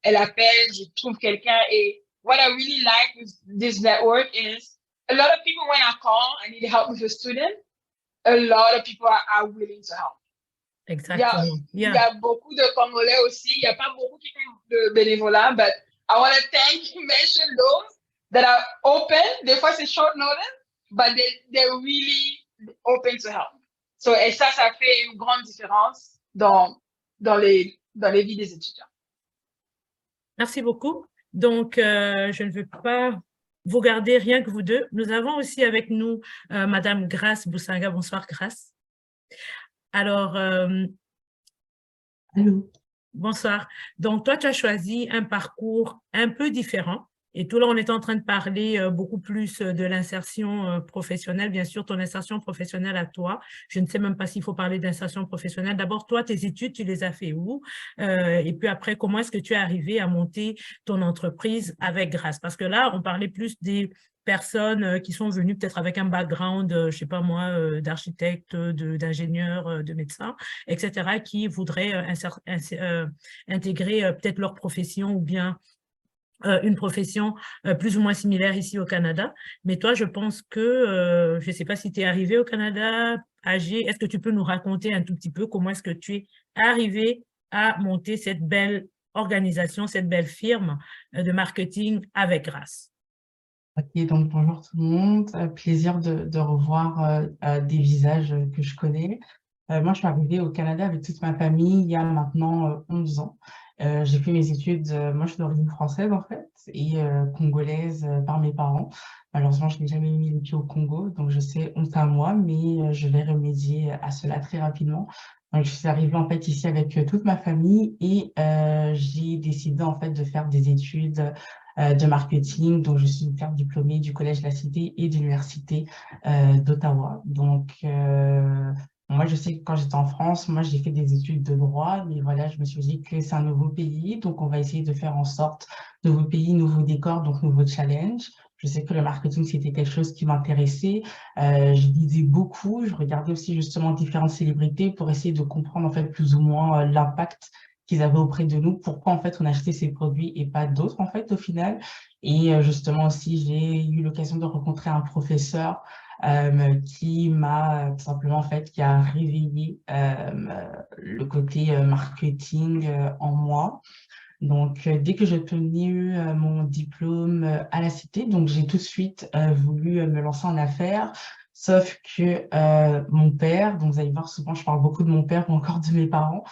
Speaker 4: Elle appelle, je trouve quelqu'un. Et what I really like with this network is a lot of people, when I call, I need help with a student, a lot of people are willing to help.
Speaker 2: Exactement.
Speaker 4: Il y a beaucoup de Congolais aussi. Il n'y a pas beaucoup qui font de bénévolat, but I want to mention those that are open. Des fois, c'est short notice, but they're really open to help. Et ça fait une grande différence dans les vies des étudiants.
Speaker 2: Merci beaucoup. Donc, je ne veux pas vous garder rien que vous deux. Nous avons aussi avec nous Madame Grace Boussanga. Bonsoir, Grace. Alors,
Speaker 5: allô.
Speaker 2: Bonsoir. Donc, toi, tu as choisi un parcours un peu différent. Et tout là, on est en train de parler beaucoup plus de l'insertion professionnelle. Bien sûr, ton insertion professionnelle à toi. Je ne sais même pas s'il faut parler d'insertion professionnelle. D'abord, toi, tes études, tu les as fait où? Et puis après, comment est-ce que tu es arrivé à monter ton entreprise avec Grace? Parce que là, on parlait plus des personnes qui sont venues peut-être avec un background, je ne sais pas moi, d'architecte, d'ingénieur, de médecin, etc., qui voudraient intégrer peut-être leur profession ou bien une profession plus ou moins similaire ici au Canada. Mais toi, je pense que, je ne sais pas si tu es arrivé au Canada, âgé, est-ce que tu peux nous raconter un tout petit peu comment est-ce que tu es arrivé à monter cette belle organisation, cette belle firme de marketing avec Grace?
Speaker 5: Ok, donc bonjour tout le monde. Plaisir de revoir des visages que je connais. Moi, je suis arrivée au Canada avec toute ma famille il y a maintenant 11 ans. J'ai fait mes études, moi je suis d'origine française en fait, et congolaise par mes parents. Malheureusement, je n'ai jamais mis les pieds au Congo, donc je sais, honte à moi, mais je vais remédier à cela très rapidement. Donc, je suis arrivée en fait ici avec toute ma famille et j'ai décidé en fait de faire des études de marketing. Donc, je suis une diplômée du Collège La Cité et de l'Université d'Ottawa. Donc, moi, je sais que quand j'étais en France, moi, j'ai fait des études de droit, mais voilà, je me suis dit que c'est un nouveau pays, donc on va essayer de faire en sorte, nouveau pays, nouveau décor, donc nouveau challenge. Je sais que le marketing, c'était quelque chose qui m'intéressait. Je lisais beaucoup, je regardais aussi justement différentes célébrités pour essayer de comprendre en fait plus ou moins l'impact qu'ils avaient auprès de nous, pourquoi en fait on achetait ces produits et pas d'autres en fait au final. Et justement aussi, j'ai eu l'occasion de rencontrer un professeur qui m'a tout simplement en fait, qui a réveillé le côté marketing en moi. Donc, dès que j'ai obtenu mon diplôme à la Cité, donc j'ai tout de suite voulu me lancer en affaires, sauf que mon père, donc vous allez voir souvent je parle beaucoup de mon père ou encore de mes parents,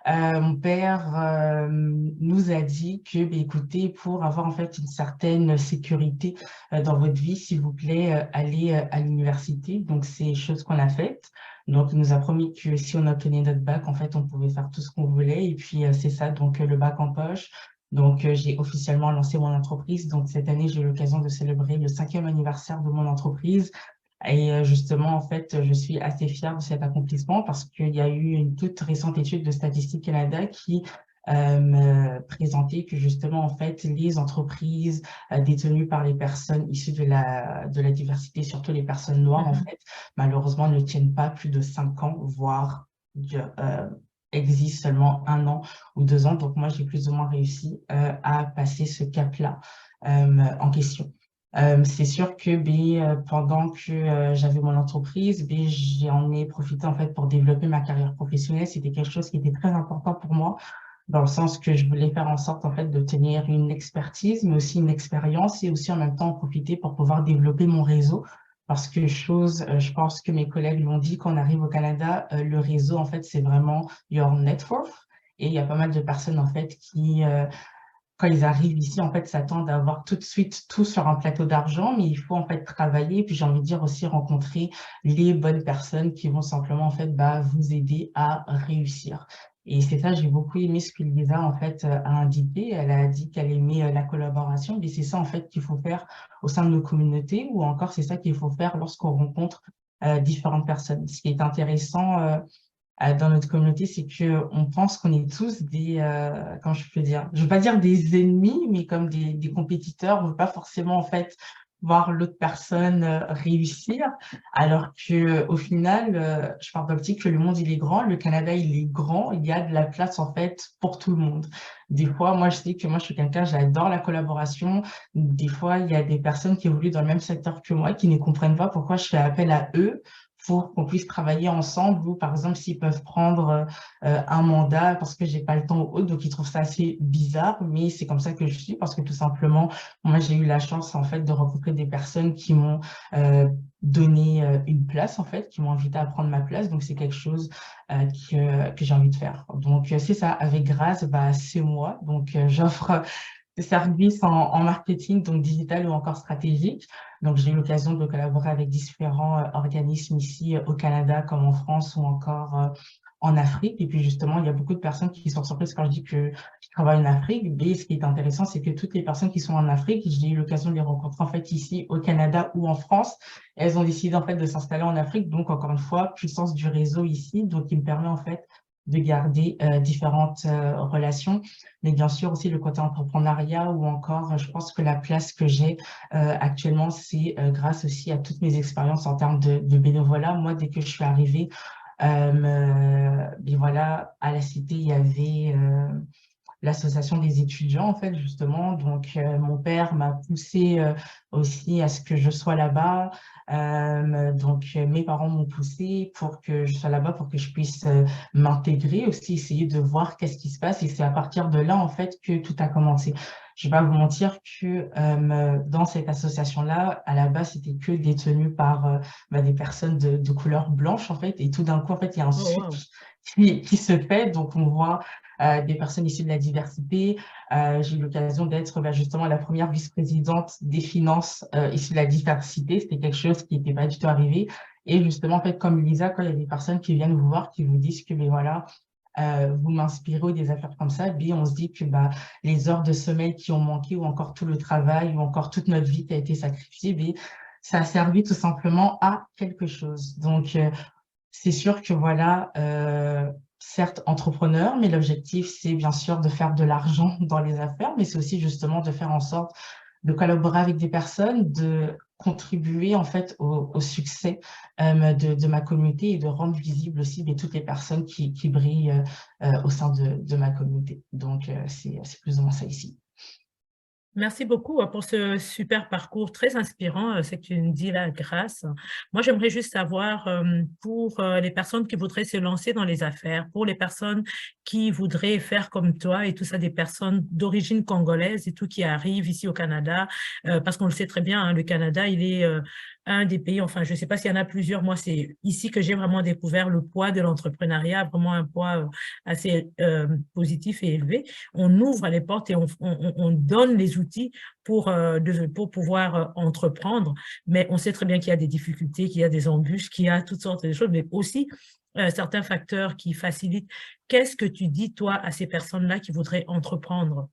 Speaker 5: mon père nous a dit que, écoutez, pour avoir en fait une certaine sécurité dans votre vie, s'il vous plaît, allez à l'université. Donc, c'est chose qu'on a faite. Donc, il nous a promis que si on obtenait notre bac, en fait, on pouvait faire tout ce qu'on voulait. Et puis, c'est ça, donc le bac en poche. Donc, j'ai officiellement lancé mon entreprise. Donc, cette année, j'ai eu l'occasion de célébrer le 5e anniversaire de mon entreprise Et justement, en fait, je suis assez fière de cet accomplissement parce qu'il y a eu une toute récente étude de Statistique Canada qui me présentait que justement, en fait, les entreprises détenues par les personnes issues de la diversité, surtout les personnes noires, en fait, malheureusement, ne tiennent pas plus de 5 ans, voire existent seulement 1 an ou 2 ans. Donc, moi, j'ai plus ou moins réussi à passer ce cap-là en question. C'est sûr que pendant que j'avais mon entreprise, j'en ai profité en fait pour développer ma carrière professionnelle. C'était quelque chose qui était très important pour moi, dans le sens que je voulais faire en sorte en fait d'obtenir une expertise, mais aussi une expérience et aussi en même temps en profiter pour pouvoir développer mon réseau. Parce que je pense que mes collègues l'ont dit, quand on arrive au Canada, le réseau en fait c'est vraiment your network. Et il y a pas mal de personnes en fait qui quand ils arrivent ici, en fait, s'attendent à avoir tout de suite tout sur un plateau d'argent, mais il faut en fait travailler. Puis j'ai envie de dire aussi rencontrer les bonnes personnes qui vont simplement en fait vous aider à réussir. Et c'est ça, j'ai beaucoup aimé ce que Lisa en fait a indiqué. Elle a dit qu'elle aimait la collaboration, mais c'est ça en fait qu'il faut faire au sein de nos communautés, ou encore c'est ça qu'il faut faire lorsqu'on rencontre différentes personnes. Ce qui est intéressant dans notre communauté, c'est que on pense qu'on est tous des, comment je peux dire, je veux pas dire des ennemis, mais comme des compétiteurs. On veut pas forcément en fait voir l'autre personne réussir, alors que au final, je pars d'optique que le monde il est grand, le Canada il est grand, il y a de la place en fait pour tout le monde. Des fois, moi je sais que moi je suis quelqu'un, j'adore la collaboration. Des fois, il y a des personnes qui évoluent dans le même secteur que moi qui ne comprennent pas pourquoi je fais appel à eux pour qu'on puisse travailler ensemble, ou par exemple s'ils peuvent prendre un mandat parce que j'ai pas le temps ou autre, donc ils trouvent ça assez bizarre, mais c'est comme ça que je suis, parce que tout simplement moi j'ai eu la chance en fait de rencontrer des personnes qui m'ont donné une place en fait, qui m'ont invité à prendre ma place, donc c'est quelque chose que j'ai envie de faire. Donc c'est ça, avec Grâce, c'est moi, donc j'offre des services en marketing, donc digital ou encore stratégique. Donc, j'ai eu l'occasion de collaborer avec différents organismes ici au Canada, comme en France ou encore en Afrique. Et puis, justement, il y a beaucoup de personnes qui sont surprises quand je dis que je travaille en Afrique. Mais ce qui est intéressant, c'est que toutes les personnes qui sont en Afrique, j'ai eu l'occasion de les rencontrer en fait ici au Canada ou en France. Elles ont décidé en fait de s'installer en Afrique. Donc, encore une fois, puissance du réseau ici. Donc, il me permet en fait de garder différentes relations, mais bien sûr aussi le côté entrepreneuriat, ou encore, je pense que la place que j'ai actuellement, c'est grâce aussi à toutes mes expériences en termes de bénévolat. Moi, dès que je suis arrivée, voilà, à la Cité, il y avait l'association des étudiants, en fait, justement. Donc, mon père m'a poussé aussi à ce que je sois là-bas. Donc, mes parents m'ont poussé pour que je sois là-bas, pour que je puisse m'intégrer, aussi essayer de voir qu'est-ce qui se passe. Et c'est à partir de là, en fait, que tout a commencé. Je vais pas vous mentir que dans cette association-là, à la base, c'était que détenu par des personnes de couleur blanche, en fait. Et tout d'un coup, en fait, il y a un switch qui se fait. Donc, on voit des personnes issues de la diversité. J'ai eu l'occasion d'être justement la première vice-présidente des finances issues de la diversité. C'était quelque chose qui n'était pas du tout arrivé. Et justement, en fait, comme Lisa, quand il y a des personnes qui viennent vous voir, qui vous disent que, voilà, vous m'inspirez, ou des affaires comme ça, on se dit que les heures de sommeil qui ont manqué, ou encore tout le travail, ou encore toute notre vie qui a été sacrifiée, ça a servi tout simplement à quelque chose. Donc, c'est sûr que voilà, certes entrepreneur, mais l'objectif, c'est bien sûr de faire de l'argent dans les affaires, mais c'est aussi justement de faire en sorte de collaborer avec des personnes, de contribuer en fait au succès de ma communauté, et de rendre visible aussi toutes les personnes qui brillent au sein de ma communauté. Donc, c'est plus ou moins ça ici.
Speaker 2: Merci beaucoup pour ce super parcours très inspirant, ce que tu nous dis là, Grâce. Moi, j'aimerais juste savoir, pour les personnes qui voudraient se lancer dans les affaires, pour les personnes qui voudraient faire comme toi et tout ça, des personnes d'origine congolaise et tout qui arrivent ici au Canada, parce qu'on le sait très bien, hein, le Canada, il est un des pays, enfin, je ne sais pas s'il y en a plusieurs, moi, c'est ici que j'ai vraiment découvert le poids de l'entrepreneuriat, vraiment un poids assez positif et élevé. On ouvre les portes et on donne les outils pour pouvoir entreprendre, mais on sait très bien qu'il y a des difficultés, qu'il y a des embûches, qu'il y a toutes sortes de choses, mais aussi certains facteurs qui facilitent. Qu'est-ce que tu dis, toi, à ces personnes-là qui voudraient entreprendre?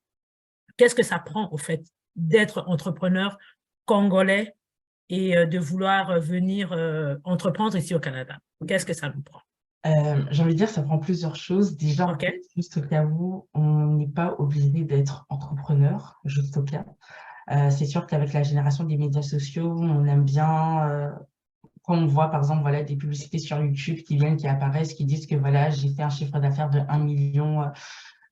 Speaker 2: Qu'est-ce que ça prend, au fait, d'être entrepreneur congolais et de vouloir venir entreprendre ici au Canada? Qu'est-ce que ça nous prend?
Speaker 5: J'ai envie de dire, ça prend plusieurs choses. Déjà, en
Speaker 2: OK.
Speaker 5: fait, juste au cas où, on n'est pas obligé d'être entrepreneur, juste au cas. C'est sûr qu'avec la génération des médias sociaux, on aime bien, quand on voit par exemple voilà, des publicités sur YouTube qui viennent, qui apparaissent, qui disent que voilà, j'ai fait un chiffre d'affaires de 1 million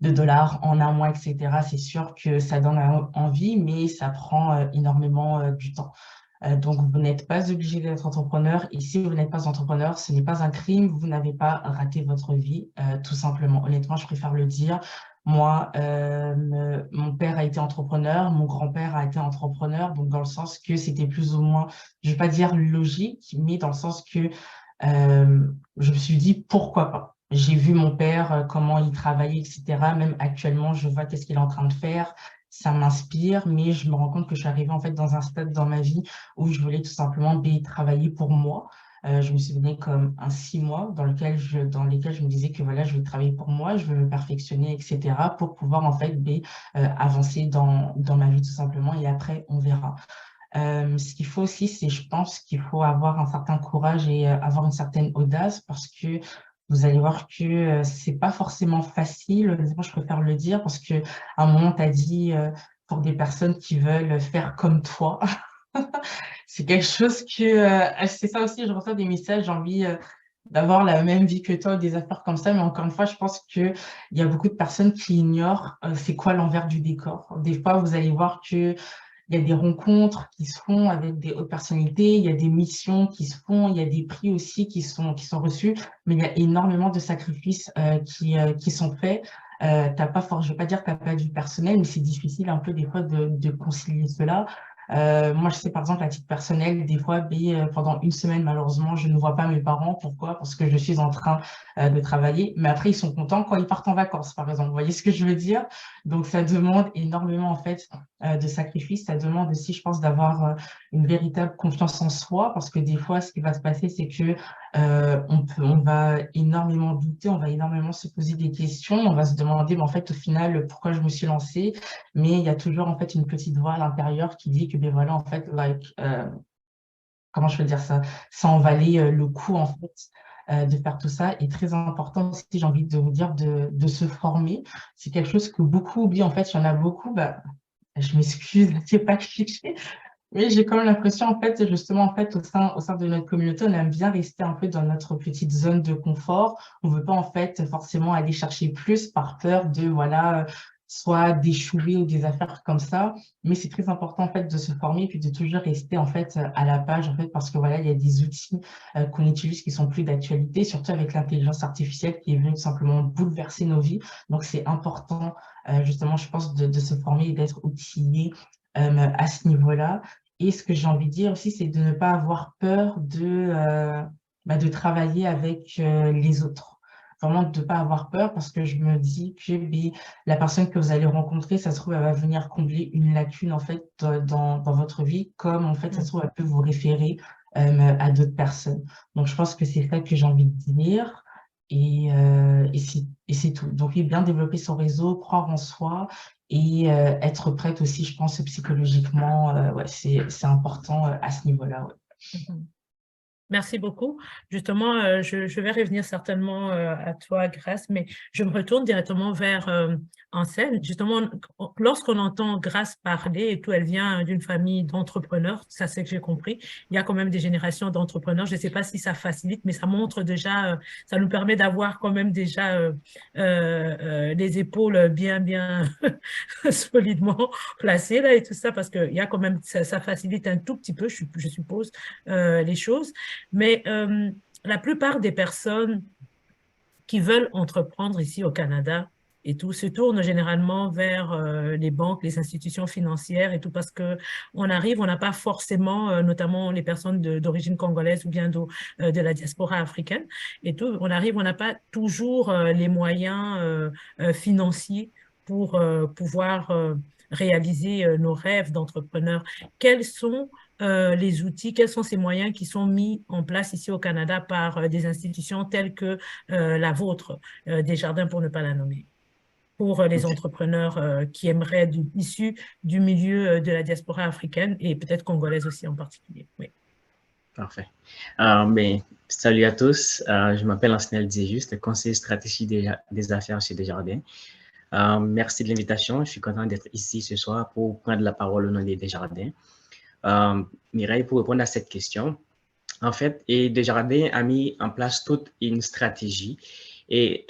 Speaker 5: de dollars en un mois, etc. C'est sûr que ça donne envie, mais ça prend énormément du temps. Donc, vous n'êtes pas obligé d'être entrepreneur. Et si vous n'êtes pas entrepreneur, ce n'est pas un crime. Vous n'avez pas raté votre vie, tout simplement. Honnêtement, je préfère le dire. Moi, mon père a été entrepreneur, mon grand-père a été entrepreneur, donc dans le sens que c'était plus ou moins, je vais pas dire logique, mais dans le sens que je me suis dit pourquoi pas. J'ai vu mon père, comment il travaillait, etc. Même actuellement, je vois qu'est-ce qu'il est en train de faire. Ça m'inspire, mais je me rends compte que je suis arrivée en fait dans un stade dans ma vie où je voulais tout simplement travailler pour moi. Je me suis donné comme un 6 mois dans lesquels je me disais que voilà, je vais travailler pour moi, je vais me perfectionner, etc. pour pouvoir en fait avancer dans ma vie tout simplement et après on verra. Ce qu'il faut aussi, c'est, je pense qu'il faut avoir un certain courage et avoir une certaine audace parce que vous allez voir que c'est pas forcément facile. Honnêtement, je préfère le dire parce que à un moment, tu as dit pour des personnes qui veulent faire comme toi, c'est quelque chose que c'est ça aussi. Je reçois des messages, j'ai envie d'avoir la même vie que toi, des affaires comme ça. Mais encore une fois, je pense que il y a beaucoup de personnes qui ignorent c'est quoi l'envers du décor. Des fois, vous allez voir que il y a des rencontres qui se font avec des hautes personnalités, il y a des missions qui se font, il y a des prix aussi qui sont reçus, mais il y a énormément de sacrifices qui sont faits. T'as pas je veux pas dire que t'as pas du personnel, mais c'est difficile un peu des fois de concilier cela. Moi, je sais par exemple à titre personnel, des fois, pendant une semaine, malheureusement, je ne vois pas mes parents. Pourquoi? Parce que je suis en train de travailler. Mais après, ils sont contents quand ils partent en vacances, par exemple. Vous voyez ce que je veux dire? Donc, ça demande énormément en fait de sacrifices. Ça demande aussi, je pense, d'avoir une véritable confiance en soi, parce que des fois, ce qui va se passer, c'est que on va énormément douter, on va énormément se poser des questions, on va se demander, mais en fait, au final, pourquoi je me suis lancée? Mais il y a toujours en fait une petite voix à l'intérieur qui dit que ben voilà, en fait, comment je peux dire ça, ça en valait le coup en fait. De faire tout ça est très important aussi, j'ai envie de vous dire, de se former. C'est quelque chose que beaucoup oublient. En fait, il y en a beaucoup, je m'excuse, c'est pas cliché, mais j'ai quand même l'impression, en fait, justement, en fait, au sein de notre communauté, on aime bien rester un peu dans notre petite zone de confort. On veut pas, en fait, forcément aller chercher plus par peur de, voilà, soit d'échouer ou des affaires comme ça. Mais c'est très important, en fait, de se former et puis de toujours rester, en fait, à la page, en fait, parce que, voilà, il y a des outils qu'on utilise qui sont plus d'actualité, surtout avec l'intelligence artificielle qui est venue tout simplement bouleverser nos vies. Donc, c'est important, justement, je pense, de se former et d'être outillé à ce niveau-là. Et ce que j'ai envie de dire aussi, c'est de ne pas avoir peur de travailler avec les autres. Vraiment de ne pas avoir peur parce que je me dis que la personne que vous allez rencontrer, ça se trouve, elle va venir combler une lacune en fait dans votre vie, comme en fait, ça se trouve, elle peut vous référer à d'autres personnes. Donc, je pense que c'est ça que j'ai envie de dire. Et c'est tout. Donc, oui, bien développer son réseau, croire en soi et être prête aussi, je pense, psychologiquement. Ouais, c'est important à ce niveau-là. Ouais.
Speaker 2: Merci beaucoup. Justement, je vais revenir certainement à toi, Grace, mais je me retourne directement vers Ansel. Justement, lorsqu'on entend Grace parler et tout, elle vient d'une famille d'entrepreneurs, ça c'est que j'ai compris. Il y a quand même des générations d'entrepreneurs. Je ne sais pas si ça facilite, mais ça montre déjà, ça nous permet d'avoir quand même déjà les épaules bien solidement placées là et tout ça, parce que il y a quand même, ça facilite un tout petit peu, je suppose, les choses. Mais la plupart des personnes qui veulent entreprendre ici au Canada et tout se tournent généralement vers les banques, les institutions financières et tout parce que on arrive, on n'a pas forcément, notamment les personnes d'origine congolaise ou bien de la diaspora africaine et tout, on arrive, on n'a pas toujours les moyens financiers pour pouvoir réaliser nos rêves d'entrepreneurs. Quels sont les outils, quels sont ces moyens qui sont mis en place ici au Canada par des institutions telles que la vôtre, Desjardins pour ne pas la nommer? pour les entrepreneurs qui aimeraient issus du milieu de la diaspora africaine et peut-être congolaise aussi en particulier. Oui.
Speaker 6: Parfait. Salut à tous. Je m'appelle Ansenel Diejuste, conseiller stratégie des affaires chez Desjardins. Merci de l'invitation. Je suis content d'être ici ce soir pour prendre la parole au nom des Desjardins. Mireille, pour répondre à cette question, en fait, Desjardins a mis en place toute une stratégie et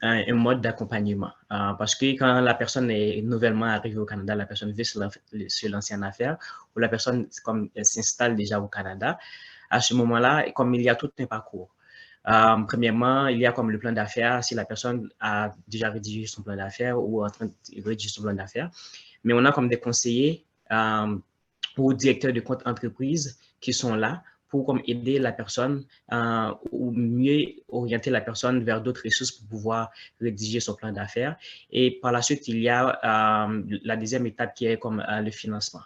Speaker 6: un mode d'accompagnement. Parce que quand la personne est nouvellement arrivée au Canada, la personne veut se lancer en affaires, ou la personne s'installe déjà au Canada, à ce moment-là, comme il y a tout un parcours. Premièrement, il y a comme le plan d'affaires, si la personne a déjà rédigé son plan d'affaires ou est en train de rédiger son plan d'affaires. Mais on a comme des conseillers ou directeurs de compte entreprise qui sont là pour comme aider la personne ou mieux orienter la personne vers d'autres ressources pour pouvoir rédiger son plan d'affaires. Et par la suite, il y a la deuxième étape qui est comme le financement.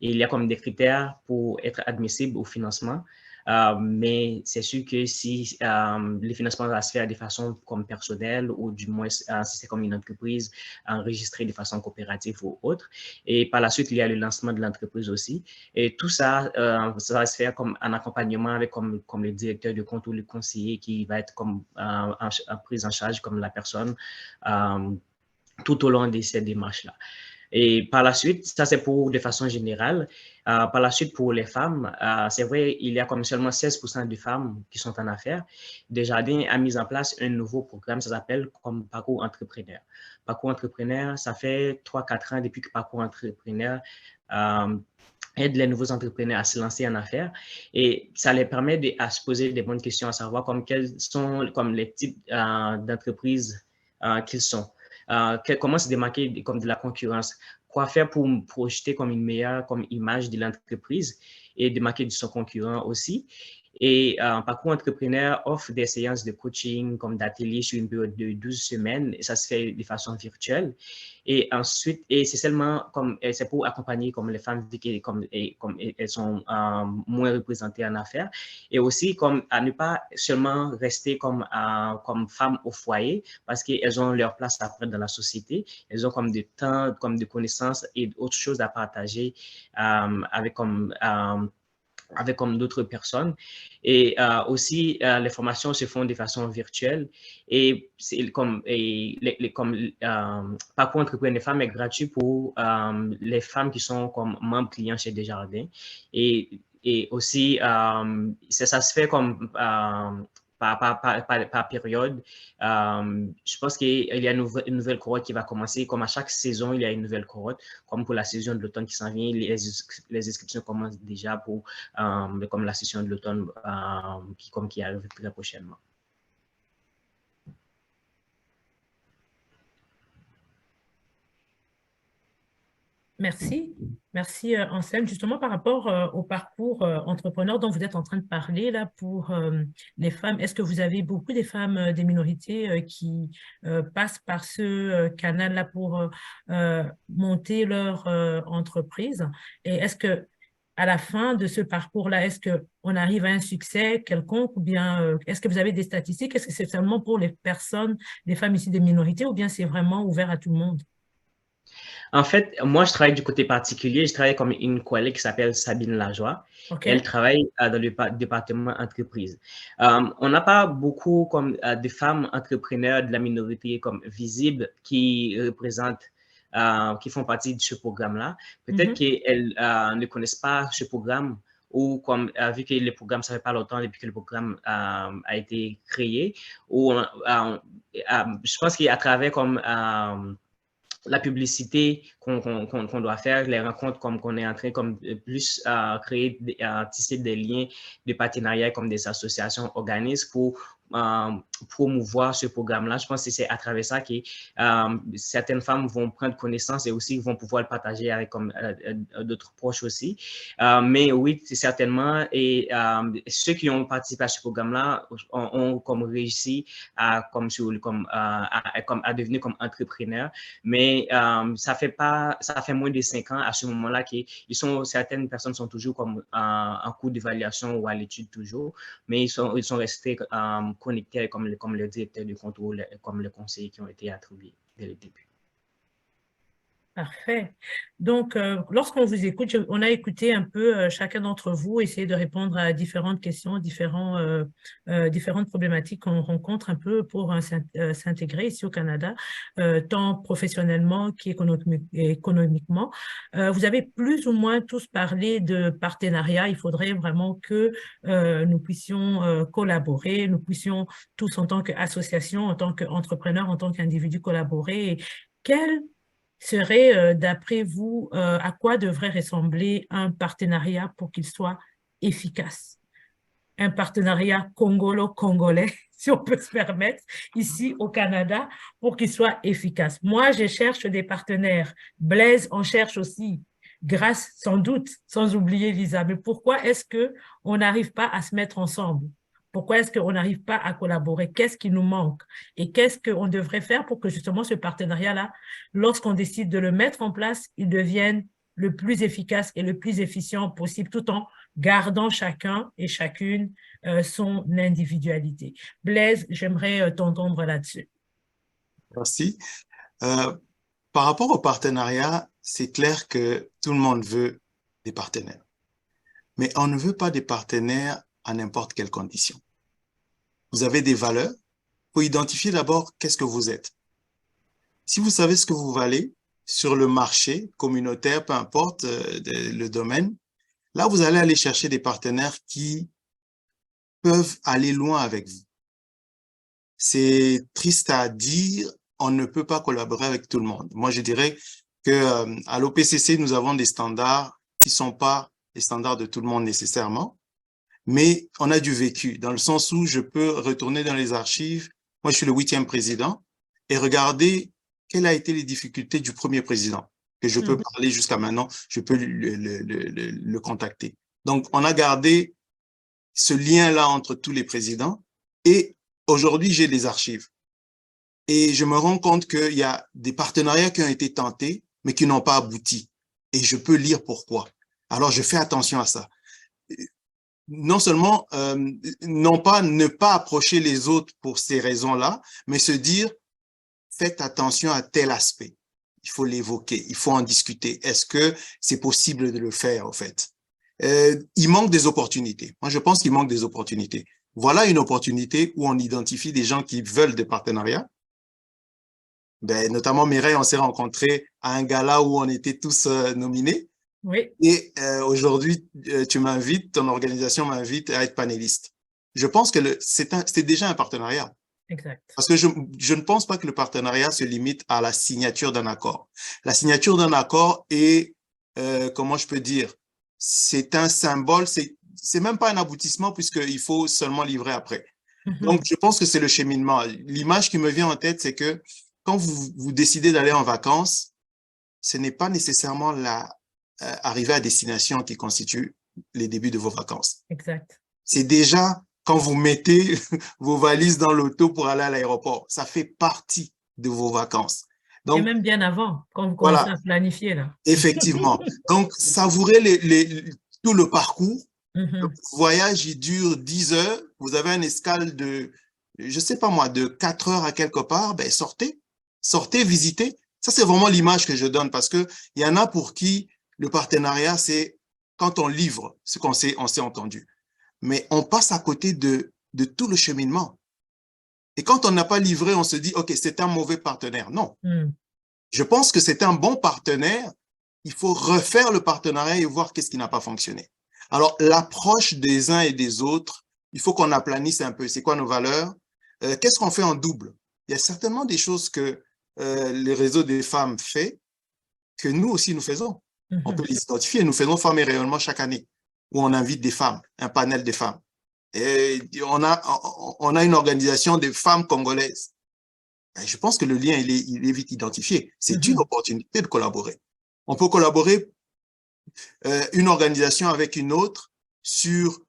Speaker 6: Et il y a comme des critères pour être admissible au financement. Mais c'est sûr que si le financement va se faire de façon comme personnelle ou du moins si c'est comme une entreprise enregistrée de façon coopérative ou autre. Et par la suite, il y a le lancement de l'entreprise aussi. Et tout ça, ça va se faire comme en accompagnement avec comme le directeur de compte ou le conseiller qui va être comme prise en charge comme la personne tout au long de ces démarches-là. Et par la suite, ça c'est pour de façon générale. Par la suite, pour les femmes, c'est vrai, il y a comme seulement 16% de femmes qui sont en affaires. Desjardins a mis en place un nouveau programme, ça s'appelle comme Parcours Entrepreneur. Parcours Entrepreneur, ça fait 3-4 ans depuis que Parcours Entrepreneur aide les nouveaux entrepreneurs à se lancer en affaires et ça les permet de se poser des bonnes questions, à savoir comme quels sont comme les types d'entreprises qu'ils sont. Comment se démarquer comme de la concurrence, quoi faire pour projeter comme une meilleure comme image de l'entreprise et démarquer de son concurrent aussi. Et Parcours Entrepreneur offre des séances de coaching comme d'ateliers sur une période de 12 semaines et ça se fait de façon virtuelle. Et ensuite, c'est seulement comme c'est pour accompagner comme les femmes qui comme elles sont moins représentées en affaires et aussi comme à ne pas seulement rester comme femmes au foyer parce qu'elles ont leur place à prendre dans la société, elles ont comme du temps, comme de connaissances et d'autres choses à partager avec comme d'autres personnes. Et aussi, les formations se font de façon virtuelle. Et Parcours Entrepreneur des femmes est gratuit pour les femmes qui sont comme membres clients chez Desjardins. Et aussi, ça se fait comme par période. Je pense qu'il y a une nouvelle cohorte qui va commencer. Comme à chaque saison, il y a une nouvelle cohorte. Comme pour la saison de l'automne qui s'en vient, les inscriptions commencent déjà pour comme la session de l'automne qui arrive très prochainement.
Speaker 2: Merci. Merci, Anselme. Justement, par rapport au parcours entrepreneur dont vous êtes en train de parler là pour les femmes, est-ce que vous avez beaucoup des femmes des minorités qui passent par ce canal-là pour monter leur entreprise? Et est-ce que à la fin de ce parcours-là, est-ce qu'on arrive à un succès quelconque ou bien est-ce que vous avez des statistiques? Est-ce que c'est seulement pour les personnes, les femmes ici des minorités ou bien c'est vraiment ouvert à tout le monde?
Speaker 6: En fait, moi, je travaille du côté particulier. Je travaille comme une collègue qui s'appelle Sabine Lajoie.
Speaker 2: Okay.
Speaker 6: Elle travaille dans le département entreprise. On n'a pas beaucoup comme de femmes entrepreneurs de la minorité comme visibles qui représentent, qui font partie de ce programme-là. Peut-être qu'elles ne connaissent pas ce programme ou comme vu que le programme, ça fait pas longtemps depuis que le programme a été créé. Ou je pense qu'à travers comme la publicité qu'on doit faire, les rencontres comme qu'on est en train comme plus créer, tisser des liens de partenariat comme des associations, organismes pour promouvoir ce programme-là. Je pense que c'est à travers ça que certaines femmes vont prendre connaissance et aussi vont pouvoir le partager avec comme d'autres proches aussi. Mais oui, c'est certainement. Et ceux qui ont participé à ce programme-là ont comme réussi à devenir comme entrepreneurs. Mais ça fait moins de 5 ans à ce moment-là que certaines personnes sont toujours comme en cours d'évaluation ou à l'étude toujours, mais ils sont restés connectés comme le directeur du contrôle, comme les conseillers qui ont été attribués dès le début.
Speaker 2: Parfait. Donc, lorsqu'on vous écoute, on a écouté un peu chacun d'entre vous essayer de répondre à différentes questions, différentes problématiques qu'on rencontre un peu pour s'intégrer ici au Canada, tant professionnellement qu'économiquement. Vous avez plus ou moins tous parlé de partenariat. Il faudrait vraiment que nous puissions collaborer, nous puissions tous en tant qu'association, en tant qu'entrepreneurs, en tant qu'individus collaborer. Et quel serait, d'après vous, à quoi devrait ressembler un partenariat pour qu'il soit efficace? Un partenariat congolo-congolais, si on peut se permettre, ici au Canada, pour qu'il soit efficace. Moi, je cherche des partenaires. Blaise en cherche aussi. Grâce, sans doute, sans oublier Lisa. Mais pourquoi est-ce qu'on n'arrive pas à se mettre ensemble? Pourquoi est-ce qu'on n'arrive pas à collaborer? Qu'est-ce qui nous manque? Et qu'est-ce qu'on devrait faire pour que justement ce partenariat-là, lorsqu'on décide de le mettre en place, il devienne le plus efficace et le plus efficient possible, tout en gardant chacun et chacune son individualité. Blaise, j'aimerais t'entendre là-dessus.
Speaker 3: Merci. Par rapport au partenariat, c'est clair que tout le monde veut des partenaires. Mais on ne veut pas des partenaires à n'importe quelle condition. Vous avez des valeurs. Il faut identifier d'abord qu'est-ce que vous êtes. Si vous savez ce que vous valez sur le marché communautaire, peu importe le domaine, là, vous allez aller chercher des partenaires qui peuvent aller loin avec vous. C'est triste à dire, on ne peut pas collaborer avec tout le monde. Moi, je dirais que à l'OPCC, nous avons des standards qui ne sont pas les standards de tout le monde nécessairement, mais on a du vécu, dans le sens où je peux retourner dans les archives. Moi, je suis le 8e président et regarder quelles ont été les difficultés du premier président, que je peux parler jusqu'à maintenant, je peux le contacter. Donc, on a gardé ce lien-là entre tous les présidents et aujourd'hui, j'ai des archives. Et je me rends compte qu'il y a des partenariats qui ont été tentés, mais qui n'ont pas abouti. Et je peux lire pourquoi. Alors, je fais attention à ça. Non seulement, non pas ne pas approcher les autres pour ces raisons-là, mais se dire, faites attention à tel aspect. Il faut l'évoquer, il faut en discuter. Est-ce que c'est possible de le faire, au fait? Il manque des opportunités. Moi, je pense qu'il manque des opportunités. Voilà une opportunité où on identifie des gens qui veulent des partenariats. Ben, notamment, Mireille, on s'est rencontrés à un gala où on était tous nominés.
Speaker 2: Oui.
Speaker 3: Et aujourd'hui, tu m'invites, ton organisation m'invite à être panéliste. Je pense que c'est déjà un partenariat.
Speaker 2: Exact.
Speaker 3: Parce que je ne pense pas que le partenariat se limite à la signature d'un accord. La signature d'un accord est, comment je peux dire, c'est un symbole, c'est même pas un aboutissement puisqu'il faut seulement livrer après. Donc, je pense que c'est le cheminement. L'image qui me vient en tête, c'est que quand vous décidez d'aller en vacances, ce n'est pas nécessairement arriver à destination qui constitue les débuts de vos vacances.
Speaker 2: Exact.
Speaker 3: C'est déjà quand vous mettez vos valises dans l'auto pour aller à l'aéroport. Ça fait partie de vos vacances. Donc,
Speaker 2: et même bien avant, quand vous commencez
Speaker 3: voilà,
Speaker 2: à planifier, là.
Speaker 3: Effectivement. Donc, savourez tout le parcours. Le voyage, il dure 10 heures. Vous avez une escale de, je sais pas moi, de 4 heures à quelque part. Ben, sortez, visitez. Ça, c'est vraiment l'image que je donne parce que il y en a pour qui le partenariat, c'est quand on livre ce on s'est entendu. Mais on passe à côté de tout le cheminement. Et quand on n'a pas livré, on se dit, OK, c'est un mauvais partenaire. Non. Je pense que c'est un bon partenaire. Il faut refaire le partenariat et voir qu'est-ce qui n'a pas fonctionné. Alors, l'approche des uns et des autres, il faut qu'on aplanisse un peu. C'est quoi nos valeurs? Qu'est-ce qu'on fait en double? Il y a certainement des choses que le réseau des femmes fait que nous aussi nous faisons. On peut les identifier. Nous faisons Femmes et rayonnement chaque année où on invite des femmes, un panel de femmes. Et on a une organisation des femmes congolaises. Et je pense que le lien, il est vite identifié. C'est une opportunité de collaborer. On peut collaborer une organisation avec une autre sur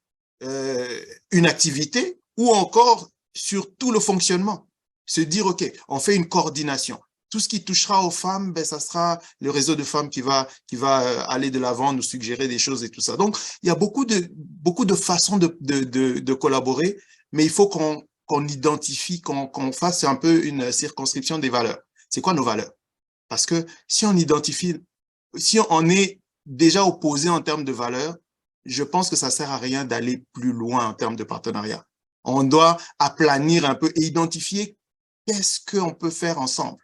Speaker 3: une activité ou encore sur tout le fonctionnement. Se dire, OK, on fait une coordination. Tout ce qui touchera aux femmes, ben, ça sera le réseau de femmes qui va aller de l'avant, nous suggérer des choses et tout ça. Donc, il y a beaucoup de façons de collaborer, mais il faut qu'on identifie, qu'on fasse un peu une circonscription des valeurs. C'est quoi nos valeurs? Parce que si on identifie, si on est déjà opposé en termes de valeurs, je pense que ça ne sert à rien d'aller plus loin en termes de partenariat. On doit aplanir un peu et identifier qu'est-ce qu'on peut faire ensemble.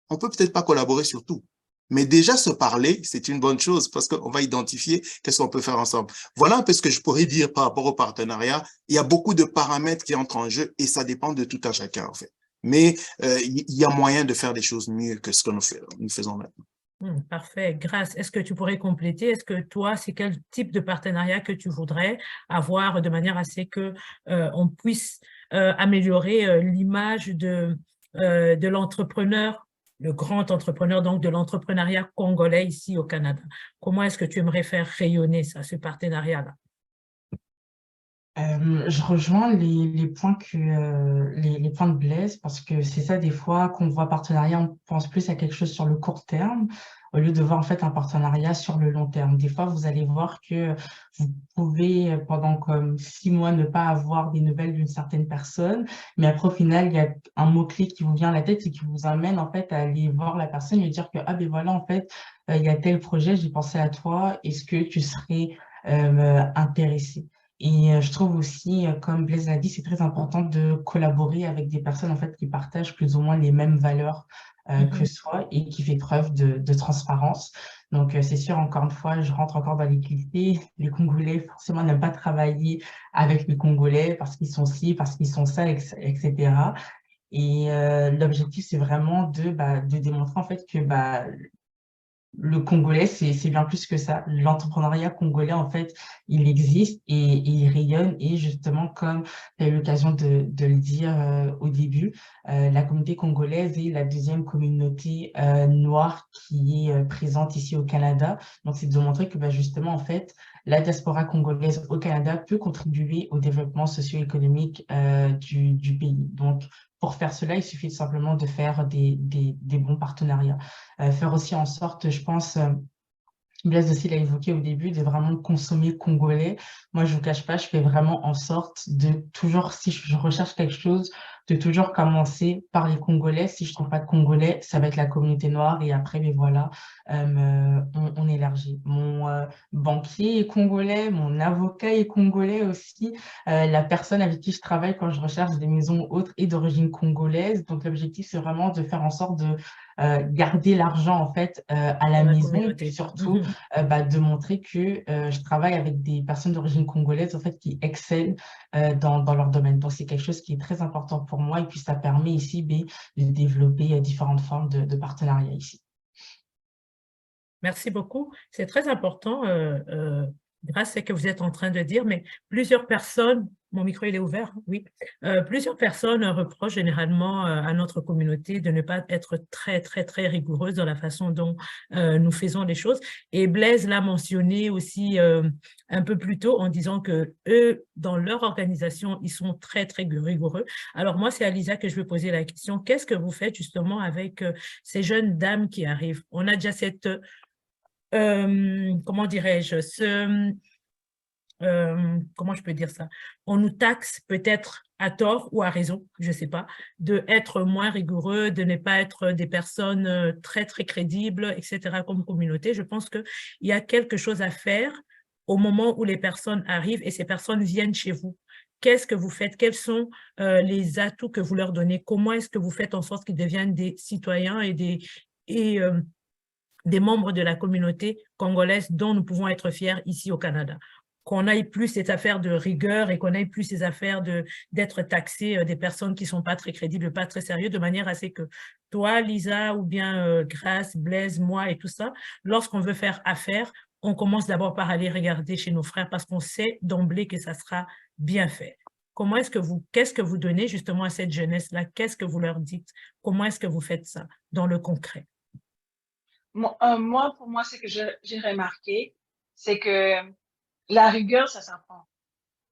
Speaker 3: On peut peut-être pas collaborer sur tout, mais déjà se parler, c'est une bonne chose parce qu'on va identifier qu'est-ce qu'on peut faire ensemble. Voilà un peu ce que je pourrais dire par rapport au partenariat. Il y a beaucoup de paramètres qui entrent en jeu et ça dépend de tout un chacun, en fait. Mais il y a moyen de faire des choses mieux que ce que nous faisons maintenant.
Speaker 2: Parfait. Grace, est-ce que tu pourrais compléter? Est-ce que toi, c'est quel type de partenariat que tu voudrais avoir de manière à ce que on puisse améliorer l'image de l'entrepreneur, le grand entrepreneur, donc de l'entrepreneuriat congolais ici au Canada? Comment est-ce que tu aimerais faire rayonner ça, ce partenariat-là?
Speaker 5: Je rejoins les points les points de Blaise parce que c'est ça des fois qu'on voit partenariat, on pense plus à quelque chose sur le court terme au lieu de voir en fait un partenariat sur le long terme. Des fois, vous allez voir que vous pouvez pendant comme 6 mois ne pas avoir des nouvelles d'une certaine personne, mais après au final, il y a un mot-clé qui vous vient à la tête et qui vous amène en fait à aller voir la personne et dire que ah ben voilà en fait il y a tel projet, j'ai pensé à toi, est-ce que tu serais intéressé? Et je trouve aussi, comme Blaise l'a dit, c'est très important de collaborer avec des personnes en fait qui partagent plus ou moins les mêmes valeurs que soi et qui fait preuve de transparence. Donc c'est sûr, encore une fois, je rentre encore dans les clichés. Les Congolais forcément n'aiment pas travailler avec les Congolais parce qu'ils sont ci, parce qu'ils sont ça, etc. Et l'objectif, c'est vraiment de démontrer en fait que le Congolais, c'est bien plus que ça. L'entrepreneuriat congolais, en fait, il existe et il rayonne. Et justement, comme tu as eu l'occasion de le dire au début, la communauté congolaise est la deuxième communauté noire qui est présente ici au Canada. Donc, c'est de montrer que justement, en fait, la diaspora congolaise au Canada peut contribuer au développement socio-économique du pays. Donc, pour faire cela, il suffit simplement de faire des bons partenariats. Faire aussi en sorte, je pense, Blaise aussi l'a évoqué au début, de vraiment consommer congolais. Moi, je vous cache pas, je fais vraiment en sorte de toujours, si je recherche quelque chose, de toujours commencer par les Congolais. Si je trouve pas de Congolais, ça va être la communauté noire et après, mais voilà, on élargit. Mon banquier est congolais, mon avocat est congolais aussi. La personne avec qui je travaille quand je recherche des maisons ou autres est d'origine congolaise. Donc, l'objectif, c'est vraiment de faire en sorte de garder l'argent en fait à la maison et puis surtout de montrer que je travaille avec des personnes d'origine congolaise en fait qui excellent dans leur domaine. Donc c'est quelque chose qui est très important pour moi et puis ça permet ici de développer différentes formes de partenariat ici.
Speaker 2: Merci beaucoup. C'est très important, grâce à ce que vous êtes en train de dire, mais plusieurs personnes, mon micro il est ouvert, oui, plusieurs personnes reprochent généralement à notre communauté de ne pas être très, très, très rigoureuse dans la façon dont nous faisons les choses. Et Blaise l'a mentionné aussi un peu plus tôt en disant que eux, dans leur organisation, ils sont très, très rigoureux. Alors moi, c'est à Lisa que je vais poser la question. Qu'est-ce que vous faites justement avec ces jeunes dames qui arrivent? On a déjà cette comment dirais-je, comment je peux dire ça? On nous taxe peut-être à tort ou à raison, je ne sais pas, de être moins rigoureux, de ne pas être des personnes très, très crédibles, etc. comme communauté. Je pense qu'il y a quelque chose à faire au moment où les personnes arrivent et ces personnes viennent chez vous. Qu'est-ce que vous faites? Quels sont les atouts que vous leur donnez? Comment est-ce que vous faites en sorte qu'ils deviennent des citoyens et des membres de la communauté congolaise dont nous pouvons être fiers ici au Canada? Qu'on aille plus ces affaires de rigueur et qu'on aille plus ces affaires d'être taxé des personnes qui ne sont pas très crédibles, pas très sérieuses, de manière à ce que toi, Lisa, ou bien Grace, Blaise, moi et tout ça, lorsqu'on veut faire affaire, on commence d'abord par aller regarder chez nos frères parce qu'on sait d'emblée que ça sera bien fait. Comment est-ce que qu'est-ce que vous donnez justement à cette jeunesse-là? Qu'est-ce que vous leur dites? Comment est-ce que vous faites ça dans le concret?
Speaker 4: Moi, pour moi, ce que j'ai remarqué, c'est que la rigueur, ça s'apprend.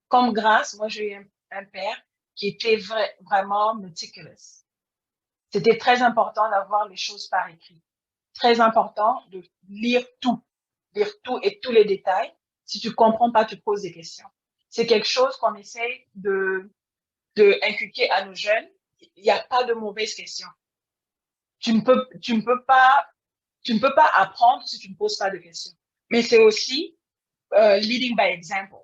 Speaker 4: Comme Grace, moi, j'ai eu un père qui était vraiment meticulous. C'était très important d'avoir les choses par écrit. Très important de lire tout et tous les détails. Si tu comprends pas, tu poses des questions. C'est quelque chose qu'on essaye de inculquer à nos jeunes. Il n'y a pas de mauvaises questions. Tu ne peux pas tu ne peux pas apprendre si tu ne poses pas de questions. Mais c'est aussi leading by example.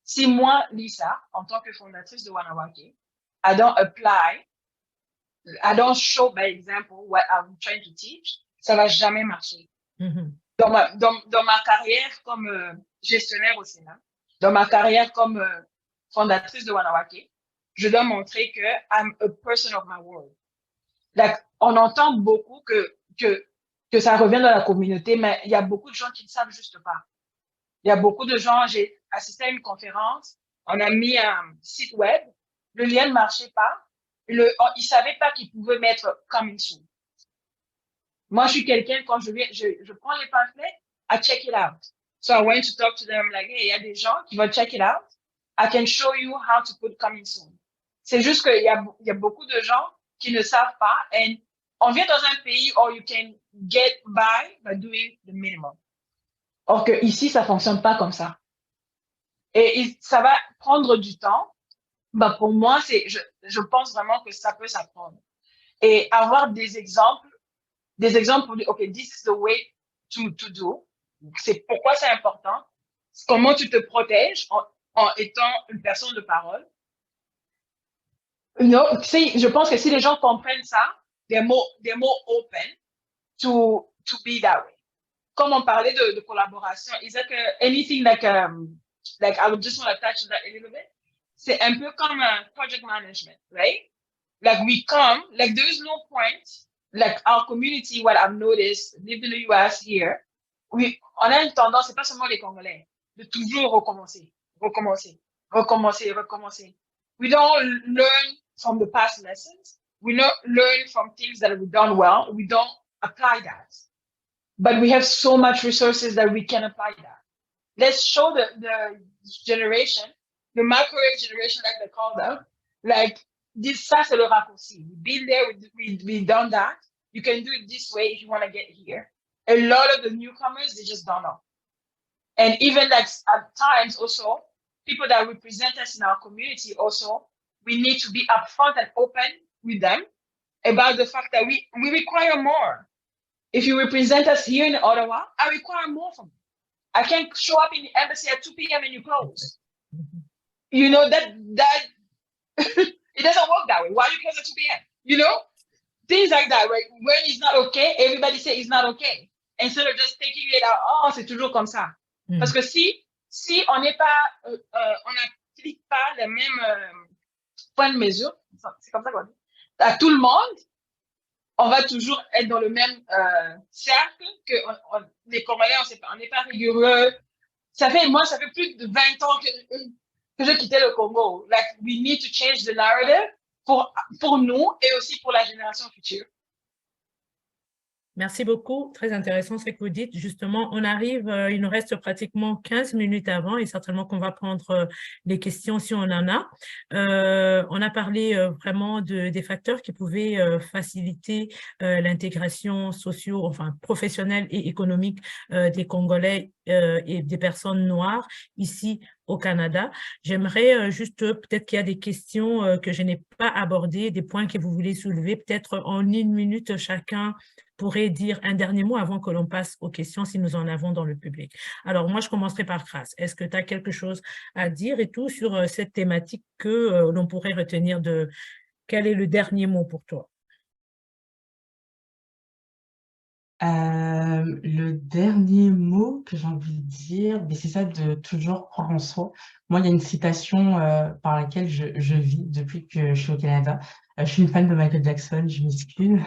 Speaker 4: Si moi, Lisa, en tant que fondatrice de Wanawake, I don't apply, I don't show by example what I'm trying to teach, ça va jamais marcher. Dans ma carrière comme gestionnaire au Sénat, dans ma carrière comme fondatrice de Wanawake, je dois montrer que I'm a person of my word. Like, on entend beaucoup que ça revient dans la communauté, mais il y a beaucoup de gens qui ne savent juste pas. Il y a beaucoup de gens, j'ai assisté à une conférence, on a mis un site web, le lien ne marchait pas, ils ne savaient pas qu'ils pouvaient mettre coming soon. Moi, je suis quelqu'un, quand je prends les pamphlets, I check it out. So I went to talk to them, like, hey, il y a des gens qui vont check it out. I can show you how to put coming soon. C'est juste qu'il y a beaucoup de gens qui ne savent pas. Et on vient dans un pays où you can get by doing the minimum. Or que ici, ça fonctionne pas comme ça. Et ça va prendre du temps. Bah, pour moi, je pense vraiment que ça peut s'apprendre. Et avoir des exemples pour dire, OK, this is the way to do. C'est pourquoi c'est important. Comment tu te protèges en étant une personne de parole. Je pense que si les gens comprennent ça, they're more open to be that way. Comme on parlait de collaboration, is that anything like I would just want to touch that a little bit. C'est un peu comme project management, right? Like we come, like there is no point, like our community, what I've noticed, living in the US here, on a une tendance, c'est pas seulement les Congolais, de toujours recommencer. We don't learn from the past lessons. We don't learn from things that we've done well. We don't apply that. But we have so much resources that we can apply that. Let's show the generation, the microwave generation, like they call them, like this, ça c'est le raccourci. We've been there, we've done that. You can do it this way if you want to get here. A lot of the newcomers, they just don't know. And even like at times also, people that represent us in our community also, we need to be upfront and open with them about the fact that we require more. If you represent us here in Ottawa, I require more from you. I can't show up in the embassy at 2 p.m. and you close. You know, that it doesn't work that way. Why you close at 2 p.m.? You know, things like that. Right? When it's not okay, everybody say it's not okay. Instead of just taking it out, oh, c'est toujours comme ça. Parce que si on n'est pas, on n'applique pas les mêmes points de mesure, c'est comme ça qu'on dit, à tout le monde, on va toujours être dans le même cercle que les Congolais, on n'est pas rigoureux. Ça fait plus de 20 ans que j'ai quitté le Congo. Like, we need to change the narrative pour nous et aussi pour la génération future.
Speaker 2: Merci beaucoup, très intéressant ce que vous dites. Justement, on arrive, il nous reste pratiquement 15 minutes avant et certainement qu'on va prendre les questions si on en a. On a parlé vraiment des facteurs qui pouvaient faciliter l'intégration professionnelle et économique des Congolais et des personnes noires ici au Canada. J'aimerais juste, peut-être qu'il y a des questions que je n'ai pas abordées, des points que vous voulez soulever, peut-être en 1 minute chacun pourrait dire un dernier mot avant que l'on passe aux questions si nous en avons dans le public. Alors, moi, je commencerai par Grace. Est-ce que tu as quelque chose à dire et tout sur cette thématique que l'on pourrait retenir de... Quel est le dernier mot pour toi?
Speaker 5: Le dernier mot que j'ai envie de dire, c'est ça, de toujours croire en soi. Moi, il y a une citation par laquelle je vis depuis que je suis au Canada. Je suis une fan de Michael Jackson, je m'excuse.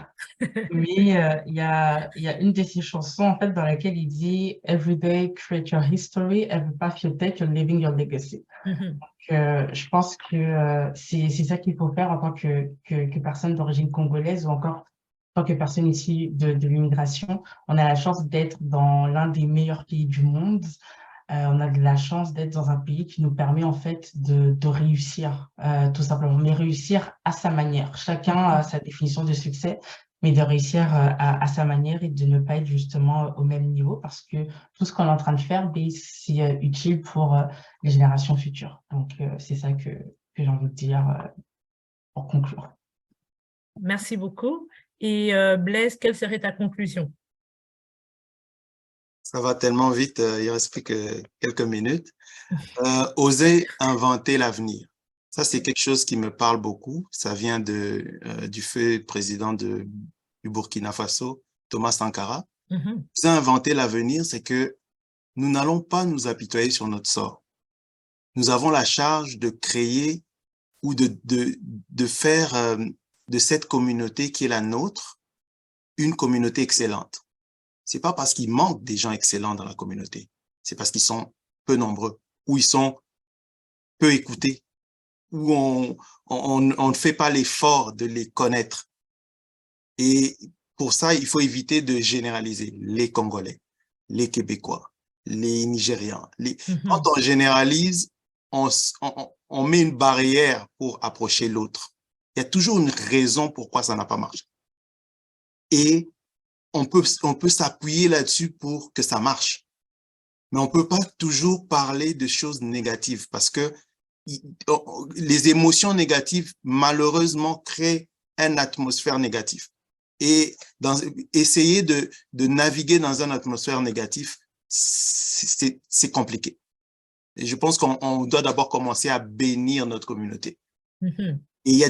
Speaker 5: Mais il y a une de ses chansons en fait dans laquelle il dit « Every day create your history, every path you take, you're living your legacy ». Donc, je pense que c'est ça qu'il faut faire en tant que personne d'origine congolaise ou encore en tant que personne issue de l'immigration. On a la chance d'être dans l'un des meilleurs pays du monde. On a de la chance d'être dans un pays qui nous permet en fait de réussir, tout simplement, mais réussir à sa manière. Chacun a sa définition de succès, mais de réussir à sa manière et de ne pas être justement au même niveau parce que tout ce qu'on est en train de faire, c'est utile pour les générations futures. Donc, c'est ça que j'ai envie de dire pour conclure.
Speaker 2: Merci beaucoup. Et Blaise, quelle serait ta conclusion?
Speaker 3: Ça va tellement vite, il reste plus que quelques minutes. Oser inventer l'avenir. Ça, c'est quelque chose qui me parle beaucoup. Ça vient du feu président du Burkina Faso, Thomas Sankara. Oser inventer l'avenir, c'est que nous n'allons pas nous apitoyer sur notre sort. Nous avons la charge de créer ou de faire de cette communauté qui est la nôtre une communauté excellente. C'est pas parce qu'il manque des gens excellents dans la communauté, c'est parce qu'ils sont peu nombreux, ou ils sont peu écoutés, ou on ne fait pas l'effort de les connaître. Et pour ça, il faut éviter de généraliser les Congolais, les Québécois, les Nigérians. Quand on généralise, on met une barrière pour approcher l'autre. Il y a toujours une raison pourquoi ça n'a pas marché. Et on peut s'appuyer là-dessus pour que ça marche. Mais on peut pas toujours parler de choses négatives parce que les émotions négatives, malheureusement, créent une atmosphère négative. Et essayer de naviguer dans une atmosphère négative, c'est compliqué. Et je pense qu'on doit d'abord commencer à bénir notre communauté. Et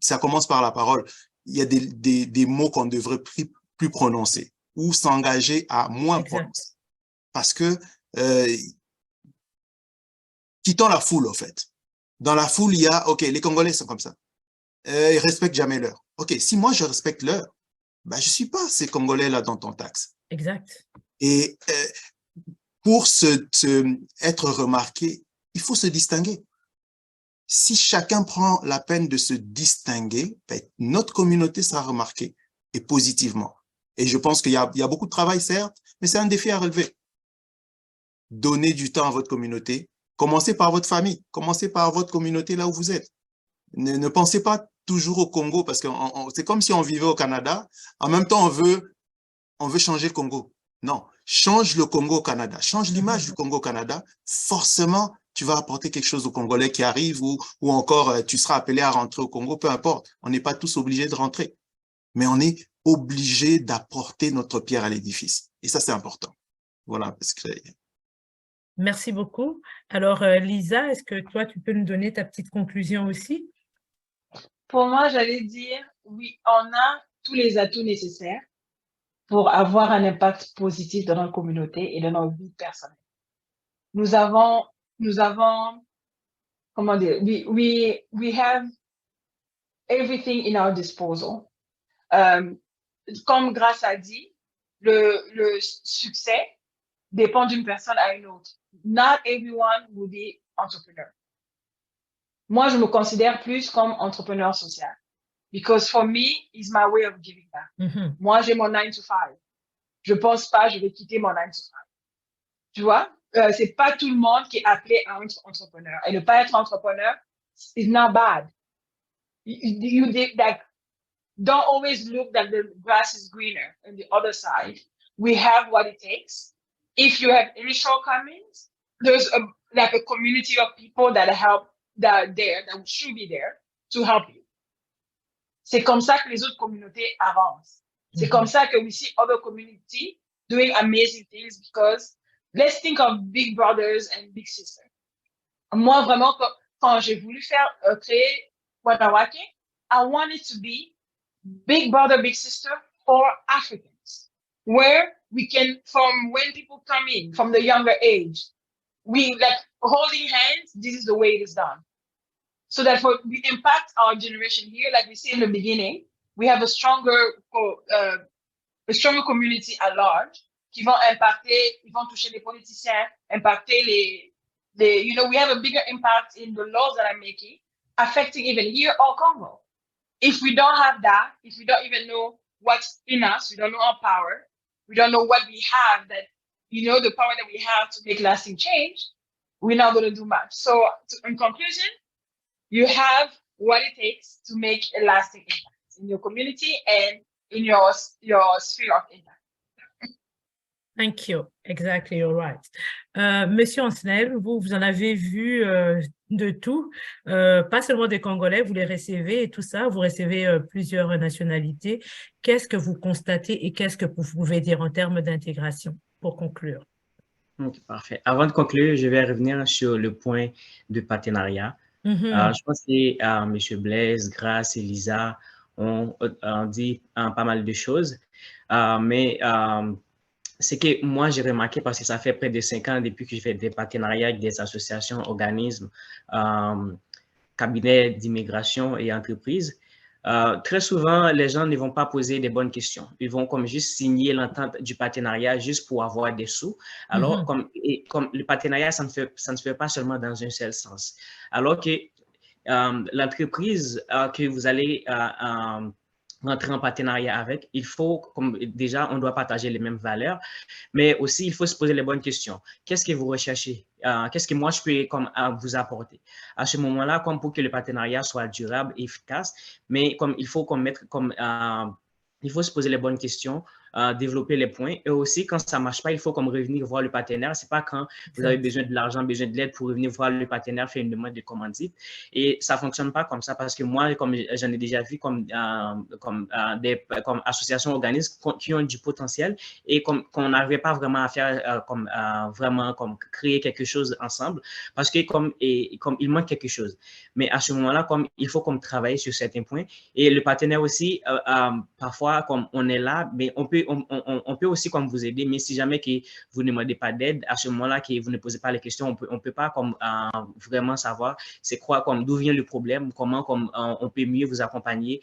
Speaker 3: ça commence par la parole. Il y a des mots qu'on devrait plus prononcer ou s'engager à moins prononcer. Parce que quittons la foule, en fait. Dans la foule, il y a, OK, les Congolais sont comme ça. Ils respectent jamais l'heure. OK, si moi, je respecte l'heure, ben, je suis pas ces Congolais-là dans ton taxe.
Speaker 2: Exact.
Speaker 3: Et pour être remarqué, il faut se distinguer. Si chacun prend la peine de se distinguer, ben, notre communauté sera remarquée et positivement. Et je pense qu'il y a beaucoup de travail, certes, mais c'est un défi à relever. Donnez du temps à votre communauté. Commencez par votre famille. Commencez par votre communauté là où vous êtes. Ne pensez pas toujours au Congo parce que c'est comme si on vivait au Canada. En même temps, on veut changer le Congo. Non, change le Congo au Canada. Change l'image du Congo au Canada. Forcément, tu vas apporter quelque chose aux Congolais qui arrivent ou encore tu seras appelé à rentrer au Congo, peu importe. On n'est pas tous obligés de rentrer. Mais on est obligé d'apporter notre pierre à l'édifice. Et ça, c'est important. Voilà.
Speaker 2: Merci beaucoup. Alors, Lisa, est-ce que toi, tu peux nous donner ta petite conclusion aussi?
Speaker 4: Pour moi, j'allais dire, oui, on a tous les atouts nécessaires pour avoir un impact positif dans notre communauté et dans notre vie personnelle. Nous avons, comment dire, we have everything in our disposal. Comme Grace a dit, le succès dépend d'une personne à une autre. Not everyone will be entrepreneur. Moi, je me considère plus comme entrepreneur social. Because for me, it's my way of giving back. Moi, j'ai mon 9 to 5. Je pense pas, je vais quitter mon 9 to 5. Tu vois, c'est pas tout le monde qui est appelé à être entrepreneur. Et ne pas être entrepreneur, it's not bad. Don't always look that the grass is greener on the other side. We have what it takes. If you have any shortcomings, there's a community of people that should be there to help you. C'est comme ça que les autres communautés avancent. C'est comme ça que we see other communities doing amazing things because let's think of big brothers and big sisters. Moi, vraiment, quand j'ai voulu créer Wanawake, I want it to be big brother, big sister for Africans, where we can, from when people come in, from the younger age, we like holding hands, this is the way it is done. So that we impact our generation here, like we said in the beginning, we have a stronger community at large qui vont toucher les politiciens, impacter we have a bigger impact in the laws that I'm making, affecting even here or Congo. If we don't have that, if we don't even know what's in us, we don't know our power, we don't know what we have the power that we have to make lasting change, we're not going to do much. So in conclusion, you have what it takes to make a lasting impact in your community and in your sphere of impact.
Speaker 2: Thank you. Exactly, you're right. Monsieur Ansnel, vous en avez vu de tout, pas seulement des Congolais, vous les recevez et tout ça, vous recevez plusieurs nationalités. Qu'est-ce que vous constatez et qu'est-ce que vous pouvez dire en termes d'intégration? pour conclure.
Speaker 6: Ok, parfait. Avant de conclure, je vais revenir sur le point de partenariat. Je pense que M. Blaise, Grace et Lisa ont dit pas mal de choses, mais c'est que moi, j'ai remarqué, parce que ça fait près de 5 ans depuis que je fais des partenariats avec des associations, organismes, cabinets d'immigration et entreprises. Très souvent, les gens ne vont pas poser des bonnes questions. Ils vont comme juste signer l'entente du partenariat juste pour avoir des sous. Alors, comme le partenariat, ça ne se fait pas seulement dans un seul sens. Alors que l'entreprise que vous allez rentrer en partenariat avec, il faut, comme déjà, on doit partager les mêmes valeurs, mais aussi, il faut se poser les bonnes questions. Qu'est-ce que vous recherchez? Qu'est-ce que moi, je peux vous apporter? À ce moment-là, comme pour que le partenariat soit durable et efficace, mais comme il faut il faut se poser les bonnes questions, développer les points. Et aussi, quand ça ne marche pas, il faut comme revenir voir le partenaire. Ce n'est pas quand vous avez besoin de l'argent, besoin de l'aide pour revenir voir le partenaire, faire une demande de commandite. Et ça ne fonctionne pas comme ça parce que moi, comme j'en ai déjà vu comme associations, organismes qui ont du potentiel et qu'on n'arrivait pas vraiment à faire vraiment créer quelque chose ensemble parce que comme il manque quelque chose. Mais à ce moment-là, comme il faut travailler sur certains points et le partenaire aussi, parfois, comme on est là, mais on peut aussi comme vous aider, mais si jamais que vous ne demandez pas d'aide, à ce moment-là, que vous ne posez pas les questions, on peut pas comme vraiment savoir c'est quoi, comme d'où vient le problème, comment on peut mieux vous accompagner,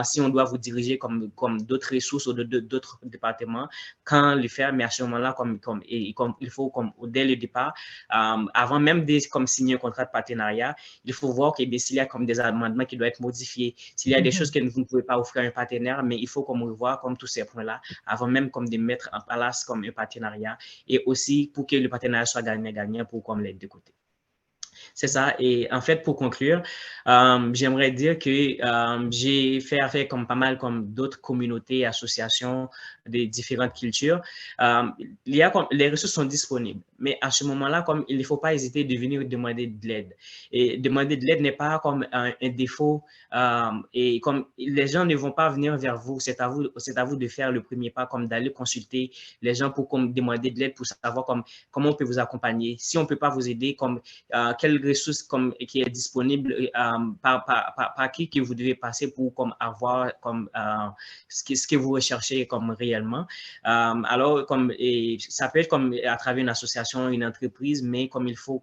Speaker 6: si on doit vous diriger comme d'autres ressources ou d'autres départements, quand le faire, mais à ce moment-là, il faut comme dès le départ, avant même de signer un contrat de partenariat, il faut voir s'il y a comme des amendements qui doivent être modifiés, s'il y a des choses que vous ne pouvez pas offrir à un partenaire, mais il faut revoir comme tous ces points-là avant même de mettre en place comme un partenariat et aussi pour que le partenariat soit gagnant-gagnant pour comme les deux côtés. C'est ça. Et en fait, pour conclure, j'aimerais dire que j'ai fait affaire comme pas mal comme d'autres communautés, associations de différentes cultures. Les ressources sont disponibles, mais à ce moment-là, comme il ne faut pas hésiter de venir demander de l'aide. Et demander de l'aide n'est pas comme un défaut. Et comme les gens ne vont pas venir vers vous, c'est à vous de faire le premier pas, comme d'aller consulter les gens pour demander de l'aide, pour savoir comment on peut vous accompagner. Si on ne peut pas vous aider, quelles ressources qui est disponible, par qui que vous devez passer pour avoir ce que vous recherchez réellement. Alors, ça peut être à travers une association, une entreprise, mais il faut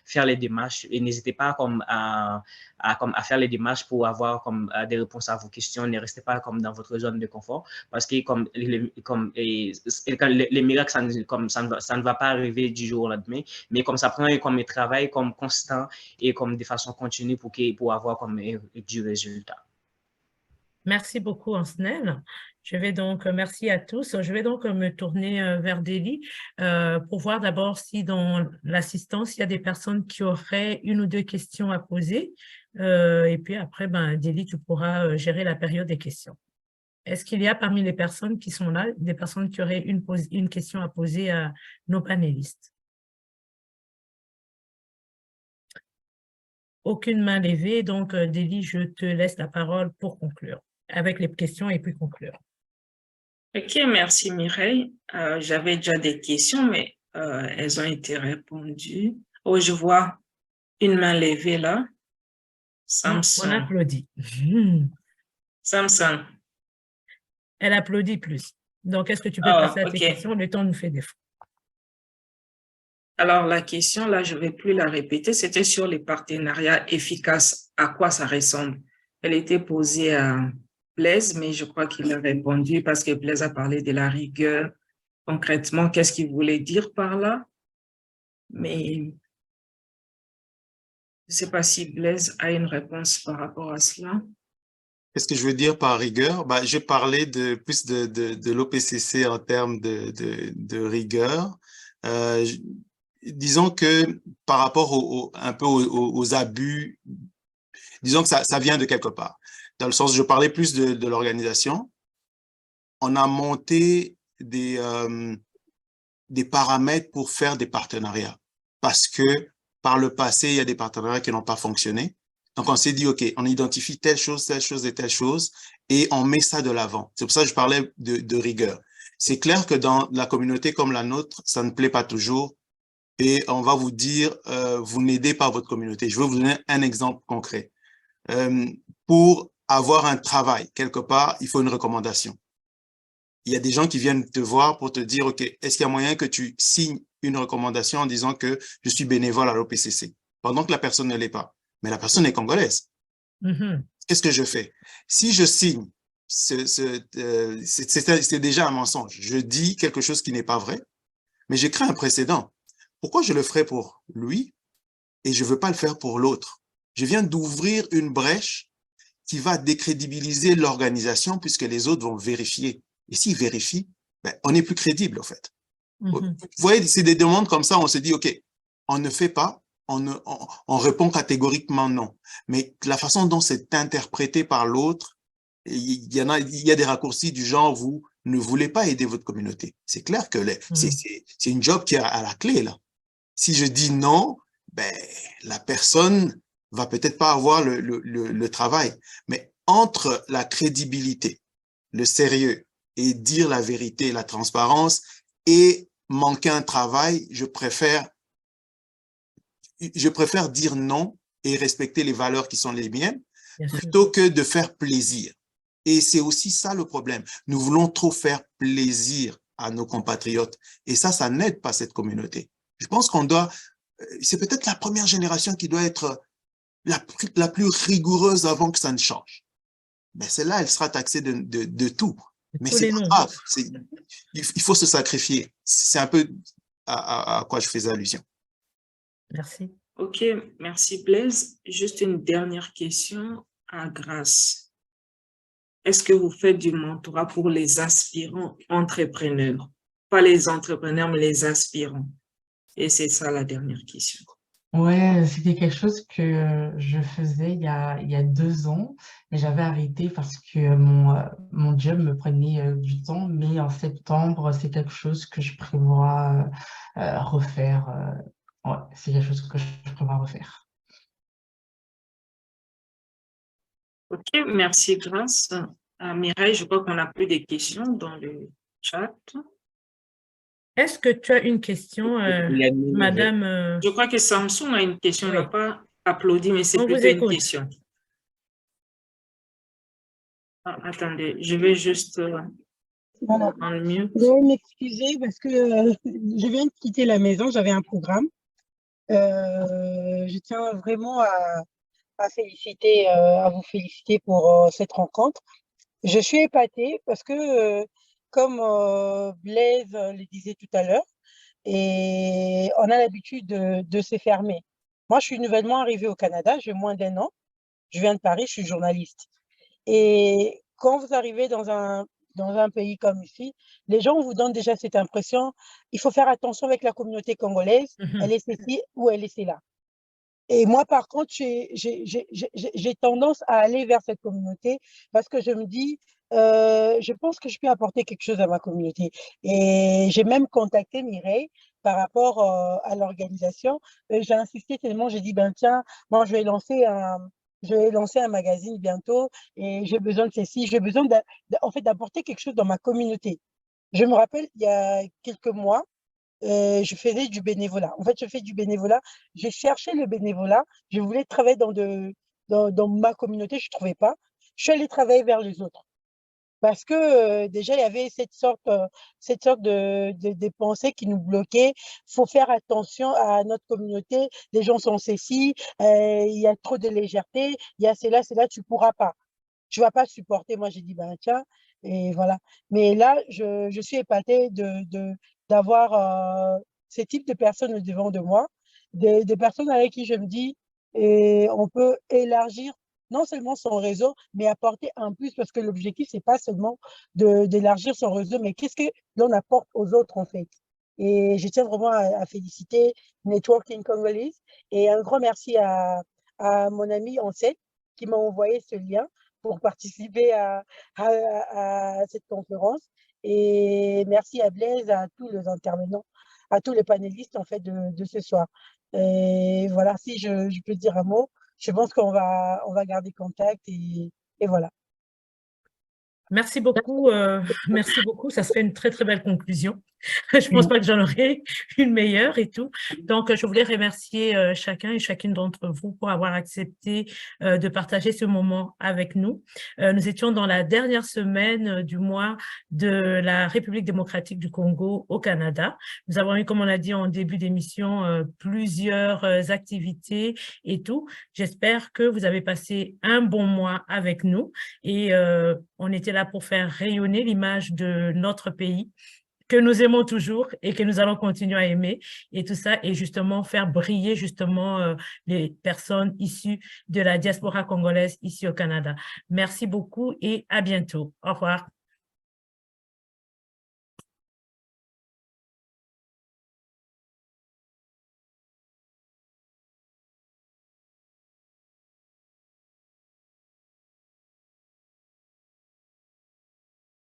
Speaker 6: faire les démarches et n'hésitez pas à faire les démarches pour avoir des réponses à vos questions. Ne restez pas dans votre zone de confort parce que les miracles, ça ne va pas arriver du jour au lendemain, mais ça prend un travail constant et de façon continue pour avoir du résultat.
Speaker 2: Merci beaucoup, Ansnel. Merci à tous. Je vais donc me tourner vers Délie pour voir d'abord si dans l'assistance, il y a des personnes qui auraient une ou deux questions à poser. Et puis après, Délie, tu pourras gérer la période des questions. Est-ce qu'il y a parmi les personnes qui sont là, des personnes qui auraient une question à poser à nos panélistes? Aucune main levée, donc Délie, je te laisse la parole pour conclure, avec les questions et puis conclure.
Speaker 1: Ok, merci Mireille. J'avais déjà des questions, mais elles ont été répondues. Oh, je vois une main levée là. Samson.
Speaker 2: On applaudit.
Speaker 1: Samson.
Speaker 2: Elle applaudit plus. Donc, est-ce que tu peux passer à tes questions? Le temps nous fait défaut.
Speaker 1: Alors, la question, là, je ne vais plus la répéter. C'était sur les partenariats efficaces. À quoi ça ressemble? Elle était posée à Blaise, mais je crois qu'il a répondu parce que Blaise a parlé de la rigueur. Concrètement, qu'est-ce qu'il voulait dire par là? Mais je ne sais pas si Blaise a une réponse par rapport à cela.
Speaker 3: Qu'est-ce que je veux dire par rigueur? Je parlais plus de l'OPCC en termes de rigueur. Disons que par rapport un peu aux abus, disons que ça vient de quelque part. Dans le sens, je parlais plus de l'organisation. On a monté des paramètres pour faire des partenariats parce que par le passé, il y a des partenariats qui n'ont pas fonctionné. Donc, on s'est dit, OK, on identifie telle chose et telle chose et on met ça de l'avant. C'est pour ça que je parlais de rigueur. C'est clair que dans la communauté comme la nôtre, ça ne plaît pas toujours et on va vous dire, vous n'aidez pas votre communauté. Je vais vous donner un exemple concret. Pour avoir un travail quelque part, il faut une recommandation. Il y a des gens qui viennent te voir pour te dire, OK, est-ce qu'il y a moyen que tu signes une recommandation en disant que je suis bénévole à l'OPCC, pendant que la personne ne l'est pas. Mais la personne est congolaise. Qu'est-ce que je fais? Si je signe, c'est déjà un mensonge. Je dis quelque chose qui n'est pas vrai, mais j'ai créé un précédent. Pourquoi je le ferais pour lui et je ne veux pas le faire pour l'autre? Je viens d'ouvrir une brèche qui va décrédibiliser l'organisation puisque les autres vont vérifier. Et s'ils vérifient, ben, on n'est plus crédible, en fait. Vous voyez, c'est des demandes comme ça, on se dit, OK, on ne fait pas, on répond catégoriquement non. Mais la façon dont c'est interprété par l'autre, il y a des raccourcis du genre, vous ne voulez pas aider votre communauté. C'est clair que c'est une job qui est à la clé, là. Si je dis non, ben, la personne va peut-être pas avoir le travail. Mais entre la crédibilité, le sérieux et dire la vérité, la transparence et manquer un travail, je préfère dire non et respecter les valeurs qui sont les miennes plutôt que de faire plaisir. Et c'est aussi ça le problème. Nous voulons trop faire plaisir à nos compatriotes. Et ça n'aide pas cette communauté. Je pense qu'on doit, c'est peut-être la première génération qui doit être la plus rigoureuse avant que ça ne change. Mais celle-là, elle sera taxée de tout. Mais c'est pas grave. Il faut se sacrifier. C'est un peu à quoi je faisais allusion.
Speaker 2: Merci.
Speaker 1: OK, merci Blaise. Juste une dernière question à Grace. Est-ce que vous faites du mentorat pour les aspirants entrepreneurs? Pas les entrepreneurs, mais les aspirants. Et c'est ça la dernière question.
Speaker 5: Ouais, c'était quelque chose que je faisais il y a 2 ans, mais j'avais arrêté parce que mon job me prenait du temps, mais en septembre, c'est quelque chose que je prévois refaire. Ouais, c'est quelque chose que je prévois refaire.
Speaker 1: OK, merci Grace. Mireille, je crois qu'on n'a plus de questions dans le chat.
Speaker 2: Est-ce que tu as une question, madame?
Speaker 1: Je crois que Samsung a une question.
Speaker 2: Oui.
Speaker 1: On n'a pas applaudi, mais c'est plutôt une question. Ah, attendez, je vais juste en mieux.
Speaker 7: Je vais m'excuser parce que je viens de quitter la maison, j'avais un programme. Je tiens vraiment à vous féliciter pour cette rencontre. Je suis épatée parce que, comme Blaise le disait tout à l'heure, et on a l'habitude de se fermer. Moi, je suis nouvellement arrivée au Canada, j'ai moins d'1 an. Je viens de Paris, je suis journaliste. Et quand vous arrivez dans un pays comme ici, les gens vous donnent déjà cette impression, il faut faire attention avec la communauté congolaise, elle est ceci ou elle est cela. Et moi, par contre, j'ai tendance à aller vers cette communauté parce que je me dis, je pense que je peux apporter quelque chose à ma communauté. Et j'ai même contacté Mireille par rapport à l'organisation. J'ai insisté tellement, j'ai dit, ben tiens, moi, je vais lancer un magazine bientôt et j'ai besoin de ceci, j'ai besoin en fait, d'apporter quelque chose dans ma communauté. Je me rappelle, il y a quelques mois, je faisais du bénévolat. En fait, je fais du bénévolat. J'ai cherché le bénévolat. Je voulais travailler dans ma communauté, je ne trouvais pas. Je suis allée travailler vers les autres. Parce que déjà, il y avait cette sorte de pensée qui nous bloquait. Il faut faire attention à notre communauté. Les gens sont ceci, il y a trop de légèreté, il y a cela, tu ne pourras pas. Tu ne vas pas supporter. Moi, j'ai dit, ben tiens, et voilà. Mais là, je suis épatée d'avoir ce type de personnes devant de moi, des personnes avec qui je me dis, et on peut élargir non seulement son réseau, mais apporter un plus, parce que l'objectif, c'est pas seulement d'élargir son réseau, mais qu'est-ce que l'on apporte aux autres, en fait. Et je tiens vraiment à féliciter Networking Congolese et un grand merci à mon ami Ansel qui m'a envoyé ce lien pour participer à cette conférence. Et merci à Blaise, à tous les intervenants, à tous les panélistes en fait de ce soir. Et voilà, si je peux dire un mot, je pense qu'on va garder contact et voilà.
Speaker 2: Merci beaucoup, ça serait une très très belle conclusion. Je pense pas que j'en aurai une meilleure et tout. Donc, je voulais remercier chacun et chacune d'entre vous pour avoir accepté de partager ce moment avec nous. Nous étions dans la dernière semaine du mois de la République démocratique du Congo au Canada. Nous avons eu, comme on l'a dit en début d'émission, plusieurs activités et tout. J'espère que vous avez passé un bon mois avec nous et on était là pour faire rayonner l'image de notre pays que nous aimons toujours et que nous allons continuer à aimer, et tout ça, et justement faire briller justement les personnes issues de la diaspora congolaise ici au Canada. Merci beaucoup et à bientôt. Au revoir.